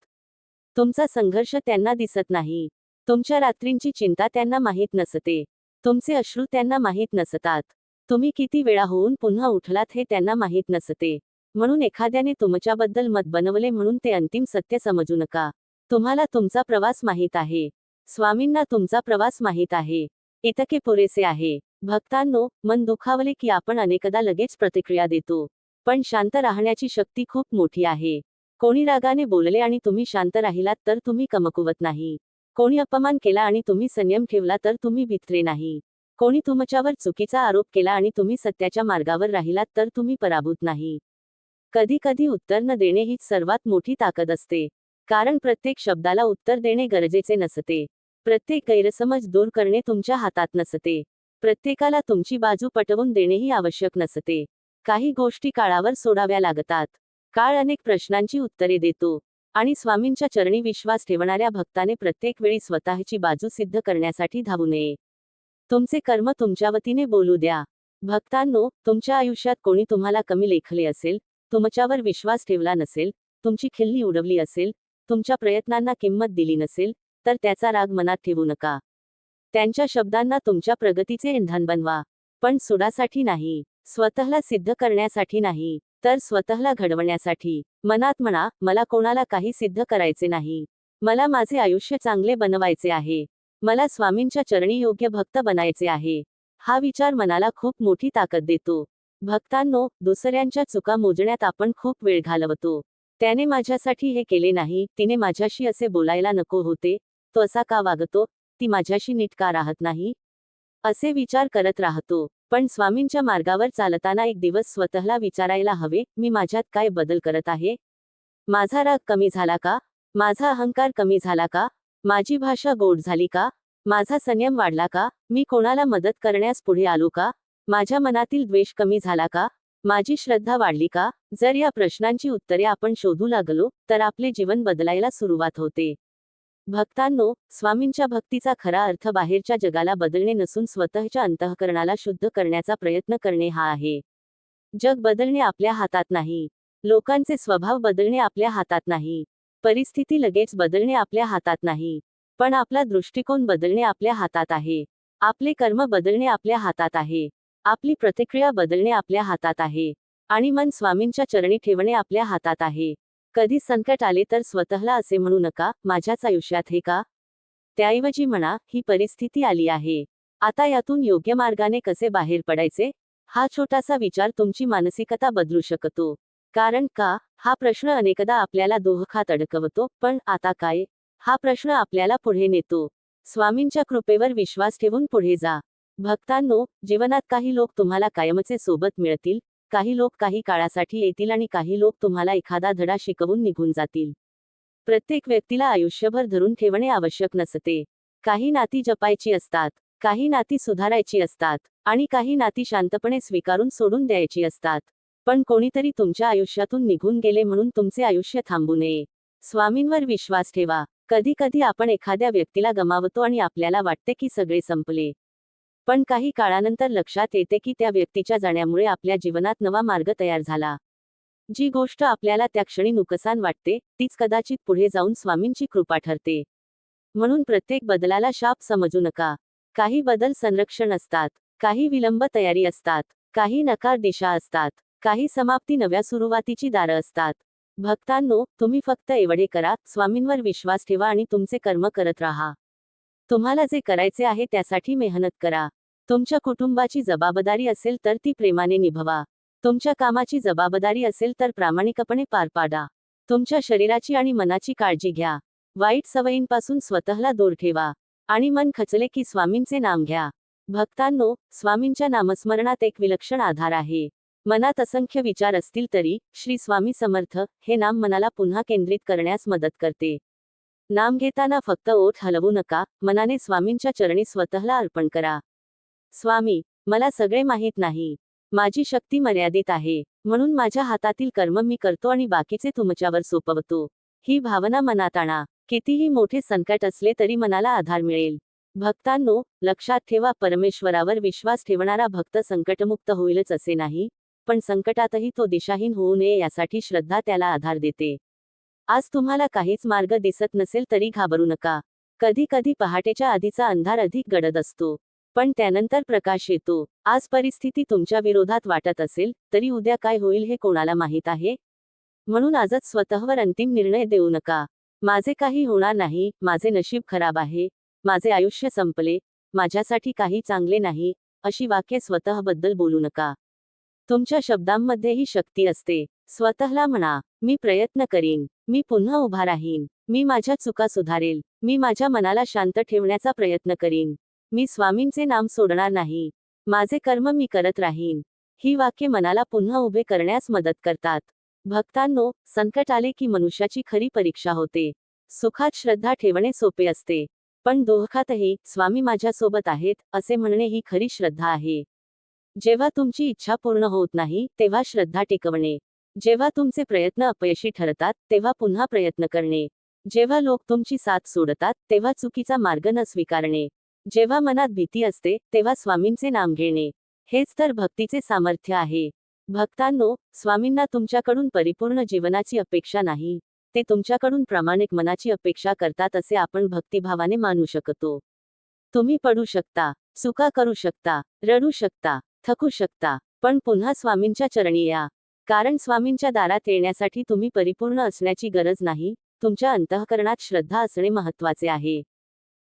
तुमचा संघर्ष त्यांना दिसत नाही. तुमच्या रात्रींची चिंता त्यांना माहीत नसते. तुमचे अश्रू त्यांना माहीत नसतात. तुम्ही किती वेळा होऊन पुन्हा उठलात हे त्यांना माहीत नसते. म्हणून एखाद्याने तुमच्याबद्दल मत बनवले म्हणून ते अंतिम सत्य समजू नका. तुम्हाला तुमचा प्रवास माहीत आहे. स्वामींना तुमचा प्रवास माहीत आहे. इतके पुरेसे आहे. भक्तांनो, मन दुखावले की आपण अनेकदा लगेच प्रतिक्रिया देतो. पण शांत राहण्याची शक्ती खूप मोठी आहे. कोणी रागाने बोलले आणि तुम्ही शांत राहिलात तर तुम्ही कमकुवत नाही. कोणी अपमान केला आणि तुम्ही संयम ठेवला तर तुम्ही बिथरले नाही. कोणी तुमच्यावर चुकीचा आरोप केला आणि तुम्ही सत्याच्या मार्गावर राहिलात तर तुम्ही पराभूत नाही. कधी कधी उत्तर न देणे हीच सर्वात मोठी ताकद असते. कारण प्रत्येक शब्दाला उत्तर देणे गरजेचे नसते. प्रत्येक गैरसमज दूर करणे तुमच्या हातात नसते. प्रत्येकाला तुमची बाजू पटवून देणेही आवश्यक नसते. काही गोष्टी काळावर सोडाव्या लागतात. काळ अनेक प्रश्नांची उत्तरे देतो. आणि स्वामींच्या चरणी विश्वास ठेवणाऱ्या भक्ताने प्रत्येक वेळी स्वतःची बाजू सिद्ध करण्यासाठी धावू नये. तुमचे कर्म तुमच्या वतीने बोलू द्या. भक्तांनो, तुमच्या आयुष्यात कोणी तुम्हाला कमी लेखले असेल, तुमच्यावर विश्वास ठेवला नसेल, तुमची खिल्ली उडवली असेल, तुमच्या प्रयत्नांना किंमत दिली नसेल, तर त्याचा राग मनात ठेवू नका. त्यांच्या शब्दांना तुमच्या प्रगतीचे इंधन बनवा. पण सुडासाठी नाही, स्वतःला सिद्ध करण्यासाठी नाही, तर स्वतःला घडवण्यासाठी. मनात म्हणा, मला कोणाला काही सिद्ध करायचे नाही. मला माझे आयुष्य चांगले बनवायचे आहे. मला स्वामींच्या चरणी योग्य भक्त बनायचे आहे. हा विचार मनाला खूप मोठी ताकद देतो. भक्तांनो, दुसऱ्यांच्या चुका मोजण्यात आपण खूप वेळ घालवतो. त्याने माझ्यासाठी हे केले नाही, तिने माझ्याशी असे बोलायला नको होते, तो असा का वागतो, ती माझ्याशी नीट का राहत नाही, असे विचार करत राहतो. पण स्वामींच्या मार्गावर चालताना एक दिवस स्वतःला विचारायला हवे, मी माझ्यात काय बदल करत आहे? माझा राग कमी झाला का? माझा अहंकार कमी झाला का? माझी भाषा गोड झाली का? माझा संयम वाढला का? मी कोणाला मदत करण्यास पुढे आलो का? माझ्या मनातील द्वेष कमी झाला का? माझी श्रद्धा वाढली का? जर या प्रश्नांची उत्तरे आपण शोधू लागलो, तर आपले जीवन बदलायला सुरुवात होते. भक्तांनो, स्वामींच्या भक्तीचा खरा अर्थ बाहेरच्या जगाला बदलणे नसून स्वतःच्या अंतःकरणाला शुद्ध करण्याचा प्रयत्न करणे हा आहे. जग बदलणे आपल्या हातात नाही. लोकांचे स्वभाव बदलणे आपल्या हातात नाही. परिस्थिती लगेच बदलणे आपल्या हातात नाही. पण आपला दृष्टिकोन बदलणे आपल्या हातात आहे. आपले कर्म बदलणे आपल्या हातात आहे. आपली प्रतिक्रिया बदलणे आपल्या हातात आहे. आणि मन स्वामींच्या चरणी ठेवणे आपल्या हातात आहे. कधी संकट आले तर स्वतःला असे म्हणू नका, माझ्याच आयुष्यात हे का? त्याऐवजी म्हणा, ही परिस्थिती आली आहे. आता यातून योग्य मार्गाने कसे बाहेर पडायचे? हा छोटासा विचार तुमची मानसिकता बदलू शकतो. कारण का? हा प्रश्न अनेकदा आपल्याला दुःखात अडकवतो, पण आता काय? हा प्रश्न आपल्याला पुढे नेतो. स्वामींच्या कृपेवर विश्वास ठेवून पुढे जा. भक्तांनो, जीवनात काही लोक तुम्हाला कायमचे सोबत मिळतील, काही लोक काही काळासाठी येतील आणि काही लोक तुम्हाला एखादा धडा शिकवून निघून जातील. प्रत्येक व्यक्तीला आयुष्यभर धरून ठेवणे आवश्यक नसते. काही नाती जपायची असतात, काही नाती सुधारायची असतात, आणि काही नाती शांतपणे स्वीकारून सोडून द्यायची असतात. पण कोणीतरी तुमच्या आयुष्यातून निघून गेले म्हणून तुमचे आयुष्य थांबू नये. स्वामींवर विश्वास ठेवा. कधी कधी आपण एखाद्या व्यक्तीला गमावतो आणि आपल्याला वाटते की सगळे संपले. पण काही काळानंतर लक्षात येते की त्या व्यक्तीच्या जाण्यामुळे आपल्या जीवनात नवा मार्ग तयार झाला. जी गोष्ट आपल्याला त्या क्षणी नुकसान वाटते, तीच कदाचित पुढे जाऊन स्वामींची कृपा ठरते. म्हणून प्रत्येक बदलाला शाप समजू नका. काही बदल संरक्षण असतात, काही विलंब तयारी असतात, काही नकार दिशा असतात, काही समाप्ती नव्या सुरुवातीची दारं असतात. भक्तांनो, तुम्ही फक्त एवढे करा, स्वामींवर विश्वास ठेवा आणि तुमचे कर्म करत राहा. तुम्हाला जे करायचे आहे त्यासाठी मेहनत करा. तुमच्या कुटुंबाची जबाबदारी असेल तर ती प्रेमाने निभवा. तुमच्या कामाची जबाबदारी असेल तर प्रामाणिकपणे पार पाडा. तुमच्या शरीराची आणि मनाची काळजी घ्या. वाईट सवयींपासून स्वतःला दूर ठेवा. आणि मन खचले की स्वामींचे नाम घ्या. भक्तांनो, स्वामींच्या नामस्मरणात एक विलक्षण आधार आहे. मनात असंख्य विचार असतील तरी, श्री स्वामी समर्थ हे नाम मनाला पुन्हा केंद्रित करण्यास मदत करते. नाम घेताना फक्त ओठ हलवू नका, मनाने स्वामींच्या चरणी स्वतःला अर्पण करा. स्वामी, मला सगळे माहीत नाही. माझी शक्ती मर्यादित आहे. म्हणून माझ्या हातातील कर्म मी करतो आणि बाकीचे तुमच्यावर सोपवतो. ही भावना मनात आणा. कितीही मोठे संकट असले तरी मनाला आधार मिळेल. भक्तांनो, लक्षात ठेवा, परमेश्वरावर विश्वास ठेवणारा भक्त संकटमुक्त होईलच असे नाही, पण संकटातही तो दिशाहीन होऊ नये यासाठी श्रद्धा त्याला आधार देते. आज तुम्हाला काहीच मार्ग दिसत नसेल तरी घाबरू नका. कधी कधी पहाटेच्या आधीचा अंधार अधिक गडद असतो, पण त्यानंतर प्रकाश येतो. आज परिस्थिती तुमच्या विरोधात वाटत असेल तरी उद्या काय होईल हे कोणाला माहीत आहे? म्हणून आजच स्वतःवर अंतिम निर्णय देऊ नका. माझे काही होणार नाही, माझे नशीब खराब आहे, माझे आयुष्य संपले, माझ्यासाठी काही चांगले नाही, अशी वाक्ये स्वतःबद्दल बोलू नका. तुमच्या शब्दांमध्येही शक्ती असते. स्वतःला म्हणा, मी प्रयत्न करीन, मी पुन्हा उभा राहीन, मी माझ्या चुका सुधारेल, मी माझ्या मनाला शांत ठेवण्याचा प्रयत्न करीन, मी स्वामींचे नाम सोडणार नाही, माझे कर्म मी करत राहीन. ही वाक्ये मनाला पुन्हा उभे करण्यास मदत करतात. भक्तांनो, संकट आले की मनुष्याची खरी परीक्षा होते. सुखात श्रद्धा ठेवणे सोपे असते, पण दुःखातही स्वामी माझ्यासोबत आहेत असे म्हणणे ही खरी श्रद्धा आहे. जेव्हा तुमची इच्छा पूर्ण होत नाही तेव्हा श्रद्धा टिकवणे, जेव्हा तुमचे प्रयत्न अपयशी ठरतात तेव्हा पुन्हा प्रयत्न करणे, जेव्हा लोक तुमची साथ सोडतात तेव्हा चुकीचा मार्ग न स्वीकारणे, जेव्हा मनात भीती असते तेव्हा स्वामींचे नाम घेणे, हेच तर भक्तीचे सामर्थ्य आहे. भक्तांनो, स्वामींना तुमच्याकडून परिपूर्ण जीवनाची अपेक्षा नाही, ते तुमच्याकडून प्रामाणिक मनाची अपेक्षा करतात असे आपण भक्तिभावाने मानू शकतो. तुम्ही पडू शकता, चुका करू शकता, रडू शकता, थकू शकता, पण पुन्हा स्वामींच्या चरणी या. कारण स्वामींच्या दारात येण्यासाठी तुम्ही परिपूर्ण असण्याची गरज नाही, तुमच्या अंतःकरणात श्रद्धा असणे महत्त्वाचे आहे.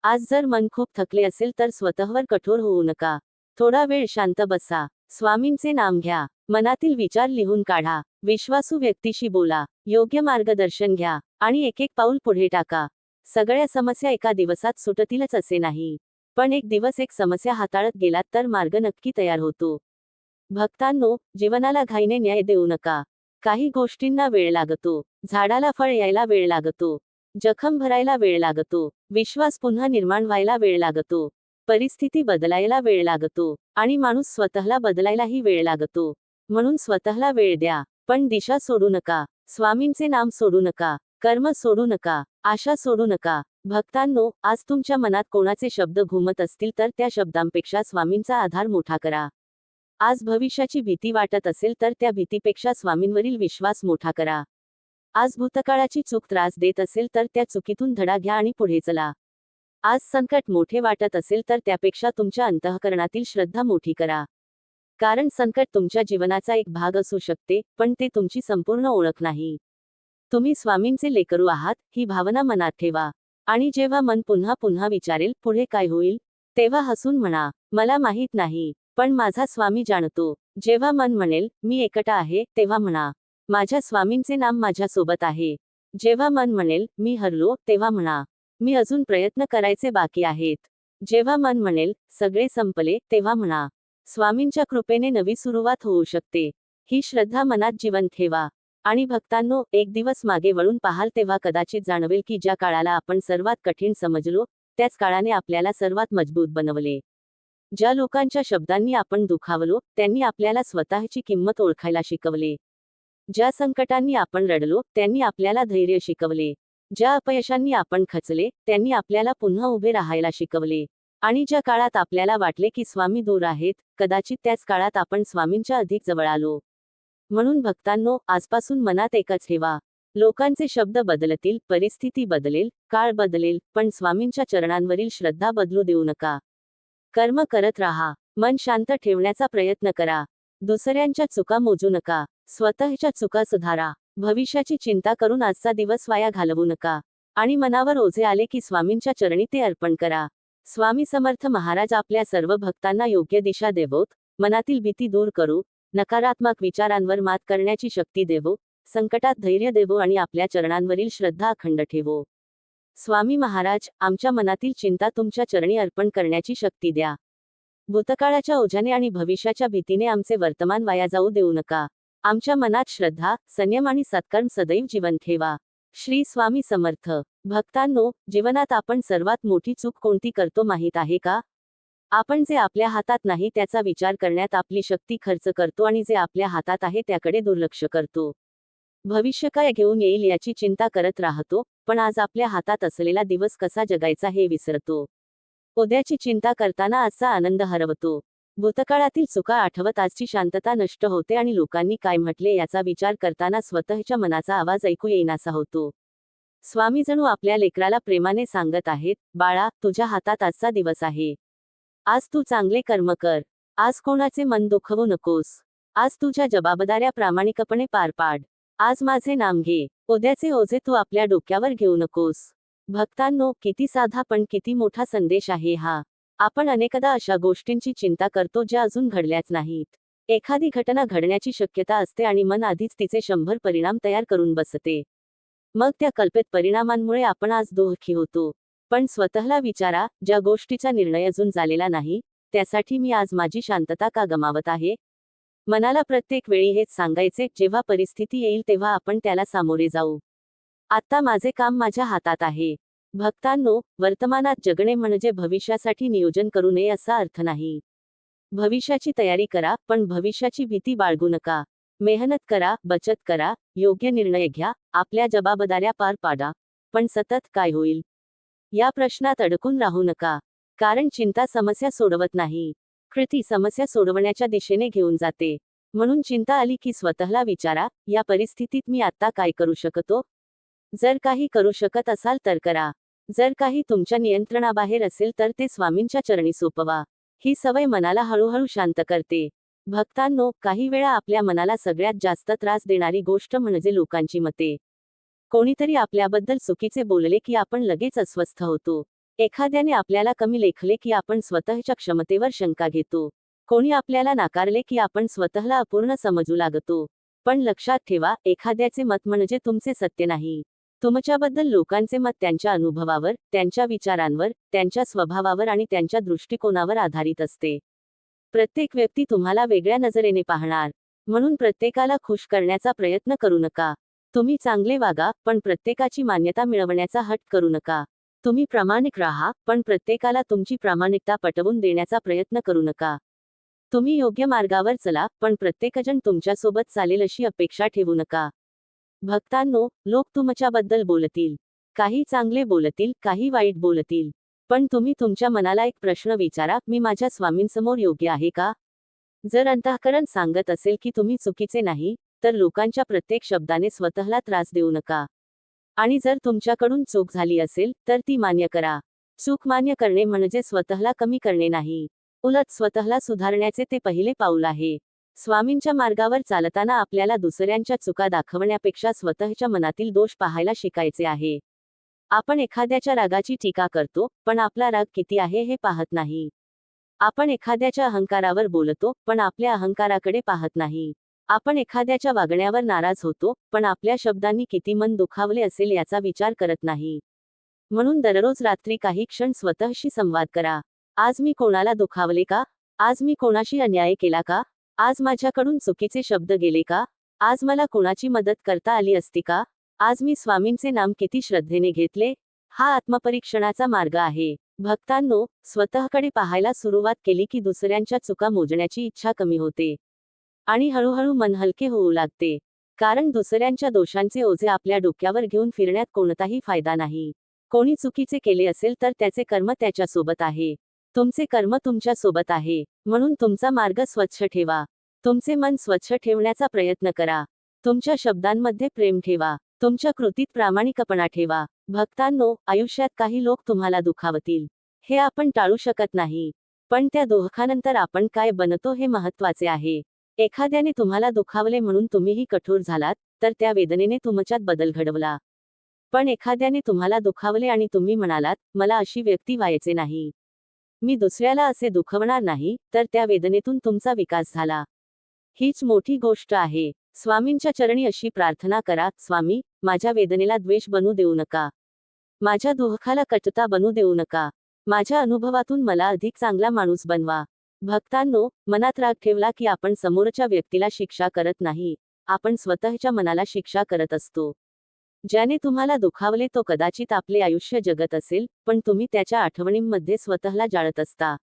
आज जर मन खूप थकले असेल तर स्वतःवर कठोर होऊ नका. थोडा वेळ शांत बसा, स्वामींचे नाम घ्या, मनातील विचार लिहून काढा, विश्वासू व्यक्तीशी बोला, योग्य मार्गदर्शन घ्या आणि एक एक पाऊल पुढे टाका. सगळ्या समस्या एका दिवसात सुटतीलच असे नाही, पण एक दिवस एक समस्या हाताळत गेलात तर मार्ग नक्की तयार होतो. भक्तांनो, जीवनाला घाईने न्याय देऊ नका. काही गोष्टींना वेळ लागतो, झाडाला फळ यायला वेळ लागतो, जखम भरायला वेळ लागतो, विश्वास पुन्हा निर्माण व्हायला वेळ लागतो, परिस्थिती बदलायला वेळ लागतो आणि माणूस स्वतःला बदलायलाही वेळ लागतो. म्हणून स्वतःला वेळ द्या, पण दिशा सोडू नका, स्वामींचे नाम सोडू नका, कर्म सोडू नका, आशा सोडू नका. भक्तांनो, आज तुमच्या मनात कोणाचे शब्द घुमत असतील तर त्या शब्दांपेक्षा स्वामींचा आधार मोठा करा. आज भविष्याची भीती वाटत असेल तर त्या भीतीपेक्षा स्वामींवरील विश्वास मोठा करा. आज भूतकाळाची चूक त्रास देत असेल तर त्या चुकीतून धडा घ्या आणि पुढे चला. आज संकट मोठे वाटत असेल तर त्यापेक्षा तुमच्या अंतःकरणातील श्रद्धा मोठी करा. कारण संकट तुमच्या जीवनाचा एक भाग असू शकते, पण ते तुमची संपूर्ण ओळख नाही. तुम्ही स्वामींचे लेकरू आहात ही भावना मनात ठेवा. आणि जेव्हा मन पुन्हा पुन्हा विचारेल पुढे काय होईल, तेव्हा हसून म्हणा, मला माहीत नाही, पण माझा स्वामी जाणतो. जेव्हा मन म्हणेल मी एकटा आहे तेव्हा म्हणा, माझ्या स्वामींचे नाम माझ्यासोबत आहे. जेव्हा मन म्हणेल मी हरलो तेव्हा म्हणा, मी अजून प्रयत्न करायचे बाकी आहेत. जेव्हा मन म्हणेल सगळे संपले तेव्हा म्हणा, स्वामींच्या कृपेने नवी सुरुवात होऊ शकते. ही श्रद्धा मनात जिवंत ठेवा. आणि भक्तांनो, एक दिवस मागे वळून पाहाल तेव्हा कदाचित जाणवेल की ज्या काळाला आपण सर्वात कठीण समजलो, त्याच काळाने आपल्याला सर्वात मजबूत बनवले. ज्या लोकांच्या शब्दांनी आपण दुखावलो, त्यांनी आपल्याला स्वतःची किंमत ओळखायला शिकवले. ज्या संकटांनी आपण रडलो, त्यांनी आपल्याला धैर्य शिकवले. ज्या अपयशांनी आपण खचले, त्यांनी आपल्याला पुन्हा उभे राहायला शिकवले. आणि ज्या काळात आपल्याला वाटले की स्वामी दूर आहेत, कदाचित त्याच काळात आपण स्वामींच्या अधिक जवळ आलो. म्हणून भक्तांनो, आजपासून मनात एकच ठेवा, लोकांचे शब्द बदलतील, परिस्थिती बदलेल, काळ बदलेल, पण स्वामींच्या चरणांवरील श्रद्धा बदलू देऊ नका. कर्म करत राहा, मन शांत ठेवण्याचा प्रयत्न करा, दुसऱ्यांच्या चुका मोजू नका, स्वतःच्या चुका सुधारा. भविष्याची चिंता करून आजचा दिवस वाया घालवू नका. आणि मनावर ओझे आले की स्वामींच्या चरणी ते अर्पण करा. स्वामी समर्थ महाराज आपल्या सर्व भक्तांना योग्य दिशा देवोत, मनातील भीती दूर करू, नकारात्मक विचारांवर मात करण्याची शक्ती देवो, संकटात धैर्य देवो आणि आपल्या चरणांवरील श्रद्धा अखंड ठेवो. स्वामी महाराज, आमच्या मनातील चिंता तुमच्या चरणी अर्पण करण्याची शक्ती द्या. भूतकाळाच्या ओझ्याने आणि भविष्याच्या भीतीने आमचे वर्तमान वाया जाऊ देऊ नका. आमच्या मनात श्रद्धा, संयम आणि सत्कर्म सदैव जिवंत ठेवा. श्री स्वामी समर्थ. भक्तांनो, जीवनात आपण सर्वात मोठी चूक कोणती करतो माहीत आहे का? आपण जे आपल्या हातात नाही त्याचा विचार करण्यात आपली शक्ती खर्च करतो आणि जे आपल्या हातात आहे त्याकडे दुर्लक्ष करतो. भविष्य काय घेऊन येईल याची चिंता करत राहतो, पण आज आपल्या हातात असलेला दिवस कसा जगायचा हे विसरतो. उद्याची चिंता करताना आजचा आनंद हरवतो. भूतकाळातील चुका आठवत आजची शांतता नष्ट होते आणि लोकांनी काय म्हटले याचा विचार करताना स्वतःच्या मनाचा आवाज ऐकू येईनासा होतो. स्वामी जणू आपल्या लेकराला प्रेमाने सांगत आहेत, बाळा, तुझ्या हातात आजचा दिवस आहे. आज तू चांगले कर्म कर. आज कोणाचे मन दुखवू नकोस. आज तुझ्या जबाबदाऱ्या प्रामाणिकपणे पार पाड. आज माझे नाम घे. उद्याचे ओझे तू आपल्या डोक्यावर घेऊ नकोस. भक्तांनो, किती साधा पण किती मोठा संदेश आहे हा. आपण अनेकदा अशा गोष्टींची चिंता करतो ज्या अजून घडल्याच नाहीत. एखादी घटना घडण्याची शक्यता असते आणि मन आधीच तिचे 100 परिणाम तयार करून बसते. मग त्या कल्पित परिणामांमुळे आपण आज दुःखी होतो. पण स्वतःला विचारा, ज्या गोष्टीचा निर्णय अजून झालेला नाही, त्यासाठी मी आज माझी शांतता का गमावत आहे? मनाला प्रत्येक वेळी हेच सांगायचे, जेव्हा परिस्थिती येईल तेव्हा आपण त्याला सामोरे जाऊ. आता माझे काम माझ्या हातात आहे. भक्तांनो, वर्तमानात जगणे म्हणजे भविष्यासाठी नियोजन करू नये असा अर्थ नाही. भविष्याची तयारी करा, पण भविष्याची भीती बाळगू नका. मेहनत करा, बचत करा, योग्य निर्णय घ्या, आपल्या जबाबदाऱ्या पार पाडा. पण सतत काय होईल या प्रश्नात अडकून राहू नका. कारण चिंता समस्या सोडवत नाही. कृती समस्या सोडवण्याच्या दिशेने घेऊन जाते. म्हणून चिंता आली की स्वतःला विचारा, या परिस्थितीत मी आता काय करू शकतो? जर काही करू शकत असाल तर करा. जर काही तुमच्या नियंत्रणाबाहेर असेल तर ते स्वामींच्या चरणी सोपवा. ही सवय मनाला हळूहळू शांत करते. भक्तांनो, काही वेळा आपल्या मनाला सगळ्यात जास्त त्रास देणारी गोष्ट म्हणजे लोकांची मते. कोणीतरी आपल्याबद्दल चुकीचे बोलले की आपण लगेच अस्वस्थ होतो. एखाद्याने आपल्याला कमी लेखले की आपण स्वतःच्या क्षमतेवर शंका घेतो. कोणी आपल्याला नाकारले की आपण स्वतःला अपूर्ण समजू लागतो. पण लक्षात ठेवा, एखाद्याचे मत म्हणजे तुमचे सत्य नाही. तुमच्याबद्दल लोकांचे मत त्यांच्या अनुभवावर, त्यांच्या विचारांवर, त्यांच्या स्वभावावर आणि त्यांच्या दृष्टिकोनावर आधारित असते. प्रत्येक व्यक्ती तुम्हाला वेगळ्या नजरेने पाहणार. म्हणून प्रत्येकाला खुश करण्याचा प्रयत्न करू नका. तुम्ही चांगले वागा, पण प्रत्येकाची मान्यता मिळवण्याचा हट्ट करू नका. तुम्ही प्रामाणिक राहा, पण प्रत्येकाला तुमची प्रामाणिकता पटवून देण्याचा प्रयत्न करू नका. तुम्ही योग्य मार्गावर चला, पण प्रत्येकजण तुमच्यासोबत चालेल अशी अपेक्षा ठेवू नका. भक्तांनो, लोक तुमच्याबद्दल बोलतील. काही चांगले बोलतील, काही वाईट बोलतील. पण तुम्ही तुमच्या मनाला एक प्रश्न विचारा, मी माझ्या स्वामींसमोर योग्य आहे का? जर अंतःकरण सांगत असेल की तुम्ही चुकीचे नाही, तर लोकांच्या प्रत्येक शब्दाने स्वतःला त्रास देऊ नका. आणि जर तुमच्याकडून चूक झाली असेल, तर ती मान्य करा. चूक मान्य करणे म्हणजे स्वतःला कमी करणे नाही. उलट स्वतःला सुधारण्याचे ते पहिले पाऊल आहे. स्वामींच्या मार्गावर चालताना आपल्याला दुसऱ्यांच्या चुका दाखवण्यापेक्षा स्वतःच्या मनातील दोष पाहायला शिकायचे आहे. आपण एखाद्याच्या रागाची टीका करतो, पण आपला राग किती आहे हे पाहत नाही. आपण एखाद्याच्या अहंकारावर बोलतो, पण आपल्या अहंकाराकडे पाहत नाही. आपण एखाद्याच्या वागण्यावर नाराज होतो, पण आपल्या शब्दांनी किती मन दुखावले असेल याचा विचार करत नाही. म्हणून दररोज रात्री काही क्षण स्वतःशी संवाद करा. आज मी कोणाला दुखावले का? आज मी कोणाशी अन्याय केला का? आज माझ्याकडून चुकीचे शब्द गेले का? आज मला कोणाची मदत करता आली असती का? आज मी स्वामींचे नाम किती श्रद्धेने घेतले? हा आत्मपरीक्षणाचा मार्ग आहे. भक्तांनो, स्वतःकडे पाहायला सुरुवात केली की दुसऱ्यांच्या चुका मोजण्याची इच्छा कमी होते. आणि हळूहळू मन हलके होऊ लागते. कारण दुसऱ्यांच्या दोषांचे ओझे आपल्या डोक्यावर घेऊन फिरण्यात कोणताही फायदा नाही. कोणी चुकीचे केले असेल तर त्याचे कर्म त्याच्यासोबत आहे. तुमचे कर्म तुमच्या सोबत आहे. म्हणून तुमचा मार्ग स्वच्छ ठेवा. तुमचे मन स्वच्छ ठेवण्याचा प्रयत्न करा. तुमच्या शब्दांमध्ये प्रेम ठेवा. तुमच्या कृतीत प्रामाणिकपणा ठेवा. भक्तांनो, आयुष्यात काही लोक तुम्हाला दुखावतील. हे आपण टाळू शकत नाही. पण त्या दुःखानंतर आपण काय बनतो हे महत्त्वाचे आहे. एखाद्याने तुम्हाला दुखावले म्हणून तुम्हीही कठोर झालात, तर त्या वेदनेने तुमच्यात बदल घडवला. पण एखाद्याने तुम्हाला दुखावले आणि तुम्ही म्हणालात, मला अशी व्यक्ती व्हायचे नाही, मी दुसऱ्याला असे दुखवणार नाही, तर त्या वेदनेतून तुमचा विकास झाला. हीच मोठी गोष्ट आहे. स्वामींच्या चरणी अशी प्रार्थना करा, स्वामी, माझ्या वेदनेला द्वेष बनू देऊ नका. माझ्या दुःखाला कटुता बनू देऊ नका. माझ्या अनुभवातून मला अधिक चांगला माणूस बनवा. भक्तांनो, मनात राग ठेवला की आपण समोरच्या व्यक्तीला शिक्षा करत नाही, आपण स्वतःच्या मनाला शिक्षा करत असतो. ज्याने तुम्हाला दुखावले तो कदाचित आपले आयुष्य जगत असेल, पण तुम्ही त्याच्या आठवणींमध्ये स्वतःला जाळत असता.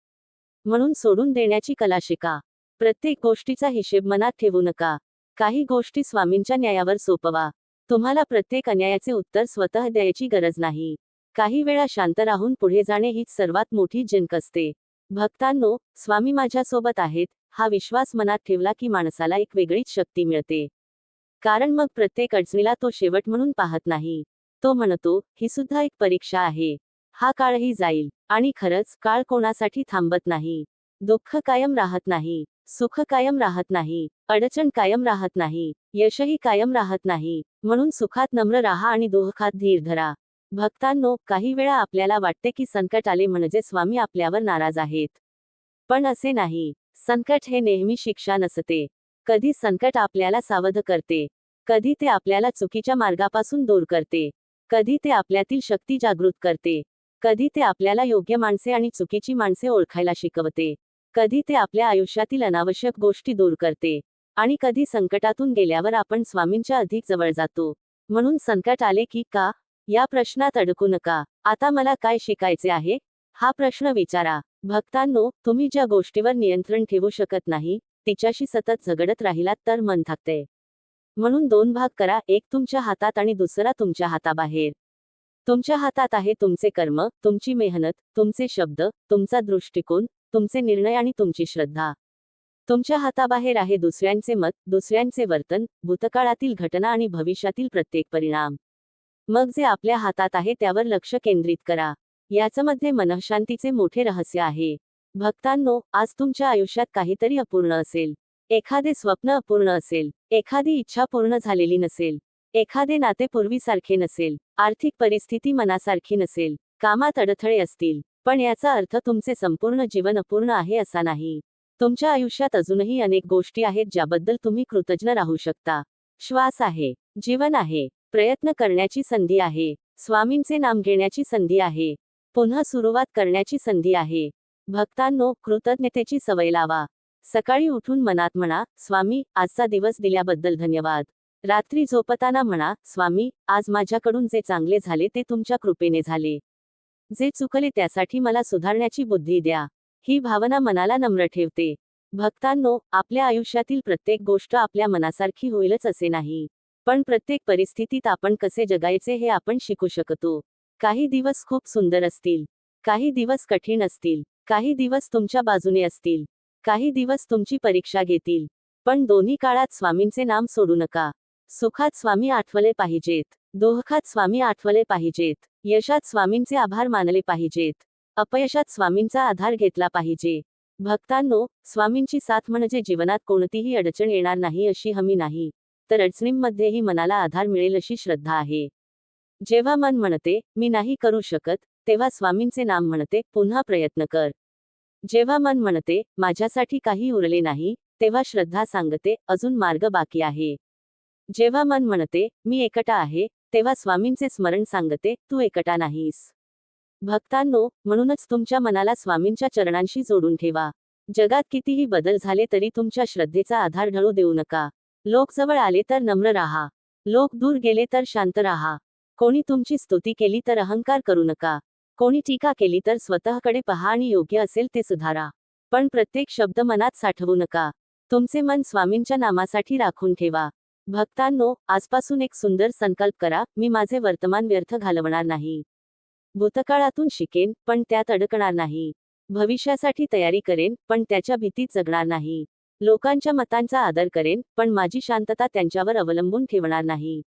म्हणून सोडून देण्याची कला शिका. प्रत्येक गोष्टीचा हिशेब मनात ठेवू नका. काही गोष्टी स्वामींच्या न्यायावर सोपवा. तुम्हाला प्रत्येक अन्यायाचे उत्तर स्वतः द्यायची गरज नाही. काही वेळा शांत राहून पुढे जाणे हीच सर्वात मोठी जिंक असते. भक्तांनो, स्वामी माझ्यासोबत आहेत, हा विश्वास मनात ठेवला की माणसाला एक वेगळीच शक्ती मिळते. कारण मग प्रत्येक अडचणीला तो शेवट म्हणून पाहत नाही. तो म्हणतो, ही सुद्धा एक परीक्षा आहे. हा काळही जाईल. आणि खरंच, काळ कोणासाठी थांबत नाही. दुःख कायम राहत नाही. सुख कायम राहत नाही. अडचण कायम राहत नाही. यशही कायम राहत नाही. म्हणून सुखात नम्र राहा आणि दुःखात धीर धरा. भक्तांनो, काही वेळा आपल्याला वाटते की संकट आले म्हणजे स्वामी आपल्यावर नाराज आहेत. पण असे नाही. संकट हे नेहमी शिक्षा नसते. कधी संकट आपल्याला सावध करते. कधी ते आपल्याला चुकीच्या मार्गापासून दूर करते. कधी ते आपल्यातील शक्ती जागृत करते. कधी ते आपल्याला योग्य माणसे आणि चुकीची माणसे ओळखायला शिकवते. कधी ते आपल्या आयुष्यातील अनावश्यक गोष्टी दूर करते. आणि कधी संकटातून गेल्यावर आपण स्वामींच्या अधिक जवळ जातो. म्हणून संकट आले की का, या प्रश्नात अडकू नका. आता मला काय शिकायचे आहे, हा प्रश्न विचारा. भक्तांनो, तुम्ही ज्या गोष्टीवर नियंत्रण ठेवू शकत नाही, तिच्याशी सतत झगडत राहिलात तर मन थकते. म्हणून दोन भाग करा, एक तुमच्या हातात आणि दुसरा तुमच्या हाताबाहेर. तुमच्या हातात आहे तुमचे कर्म, तुमची मेहनत, तुमचे शब्द, तुमचा दृष्टिकोन, तुमचे निर्णय आणि तुमची श्रद्धा. तुमच्या हाताबाहेर आहे दुसऱ्यांचे मत, दुसऱ्यांचे वर्तन, भूतकाळातील घटना आणि भविष्यातील प्रत्येक परिणाम. मग जे आपल्या हातात आहे त्यावर लक्ष केंद्रित करा. याच्यामध्ये मनःशांतीचे मोठे रहस्य आहे. भक्तांनो, आज तुमच्या आयुष्यात काहीतरी अपूर्ण असेल. एखादे स्वप्न अपूर्ण असेल. एखादी इच्छा पूर्ण झालेली नसेल. एखादे नाते पूर्वीसारखे नसेल. आर्थिक परिस्थिती मनासारखी नसेल. कामात अडथळे असतील. पण याचा अर्थ तुमचे संपूर्ण जीवन अपूर्ण आहे असा नाही. तुमच्या आयुष्यात अजूनही अनेक गोष्टी आहेत ज्याबद्दल तुम्ही कृतज्ञ राहू शकता. श्वास आहे. जीवन आहे. प्रयत्न करण्याची संधी आहे. स्वामींचे नाम घेण्याची संधी आहे. पुन्हा सुरुवात करण्याची संधी आहे. भक्तांनो, कृतज्ञतेची सवय लावा. सकाळी उठून मनात म्हणा, स्वामी, आजचा दिवस दिल्याबद्दल धन्यवाद. रात्री झोपताना म्हणा, स्वामी, आज माझ्याकडून जे चांगले झाले ते तुमच्या कृपेने झाले. जे चुकले त्यासाठी मला सुधारण्याची बुद्धी द्या. ही भावना मनाला नम्र ठेवते. भक्तांनो, आपल्या आयुष्यातील प्रत्येक गोष्ट आपल्या मनासारखी होईलच असे नाही. पण प्रत्येक परिस्थितीत आपण कसे जगायचे हे आपण शिकू शकतो. काही दिवस खूप सुंदर असतील. काही दिवस कठीण असतील. काही दिवस तुमच्या बाजूने असतील. काही दिवस तुमची परीक्षा घेतील. पण दोन्ही काळात स्वामींचे नाम सोडू नका. सुखात स्वामी आठवले पाहिजेत. दुःखात स्वामी आठवले पाहिजेत. यशात स्वामींचे आभार मानले पाहिजेत. अपयशात स्वामींचा आधार घेतला पाहिजे. भक्तांनो, स्वामींची साथ म्हणजे जीवनात कोणतीही अडचण येणार नाही अशी हमी नाही, तर अडचणींमध्येही मनाला आधार मिळेल अशी श्रद्धा आहे. जेव्हा मन म्हणते, मी नाही करू शकत, तेव्हा स्वामींचे नाम म्हणते, पुन्हा प्रयत्न कर. जेव्हा मन म्हणते, माझ्यासाठी काही उरले नाही, तेव्हा श्रद्धा सांगते, अजून मार्ग बाकी आहे. जेव्हा मन म्हणते, मी एकटा आहे, तेव्हा स्वामींचे स्मरण सांगते, तू एकटा नाहीस. भक्तांनो, म्हणूनच तुमच्या मनाला स्वामींच्या चरणांशी जोडून ठेवा. जगात कितीही बदल झाले तरी तुमच्या श्रद्धेचा आधार ढळू देऊ नका. लोक जवळ आले तर नम्र राहा. लोक दूर गेले तर शांत राहा. कोणी तुमची स्तुती केली तर अहंकार करू नका. कोणी टीका केली तर स्वतःकडे पहा आणि योग्य असेल ते सुधारा. पण प्रत्येक शब्द मनात साठवू नका. तुमचे मन स्वामींच्या नामासाठी राखून ठेवा. भक्तांनो, आजपासून एक सुंदर संकल्प करा, मी माझे वर्तमान व्यर्थ घालवणार नाही. भूतकाळातून शिकेन, पण त्यात अडकणार नाही. भविष्यासाठी तयारी करेन, पण त्याच्या भीतीत जगणार नाही. लोकांच्या मतांचा आदर करेन, पण माझी शांतता त्यांच्यावर अवलंबून ठेवणार नाही.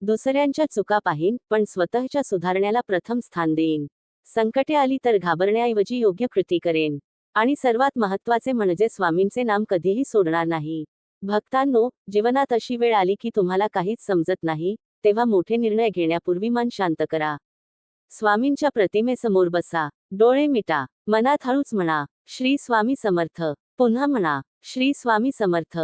दुसऱ्यांच्या चुका पाहीन, पण स्वतःच्या सुधारण्याला प्रथम स्थान देईन. संकटे आली तर घाबरण्याऐवजी योग्य कृती करेन. आणि सर्वात महत्त्वाचे म्हणजे स्वामींचे नाम कधीही सोडणार नाही. भक्तांनो, जीवनात अशी वेळ आली की तुम्हाला काहीच समजत नाही, तेव्हा मोठे निर्णय घेण्यापूर्वी मन शांत करा. स्वामींच्या प्रतिमेसमोर बसा. डोळे मिटा. मनात हळूच म्हणा, श्री स्वामी समर्थ. पुन्हा म्हणा, श्री स्वामी समर्थ.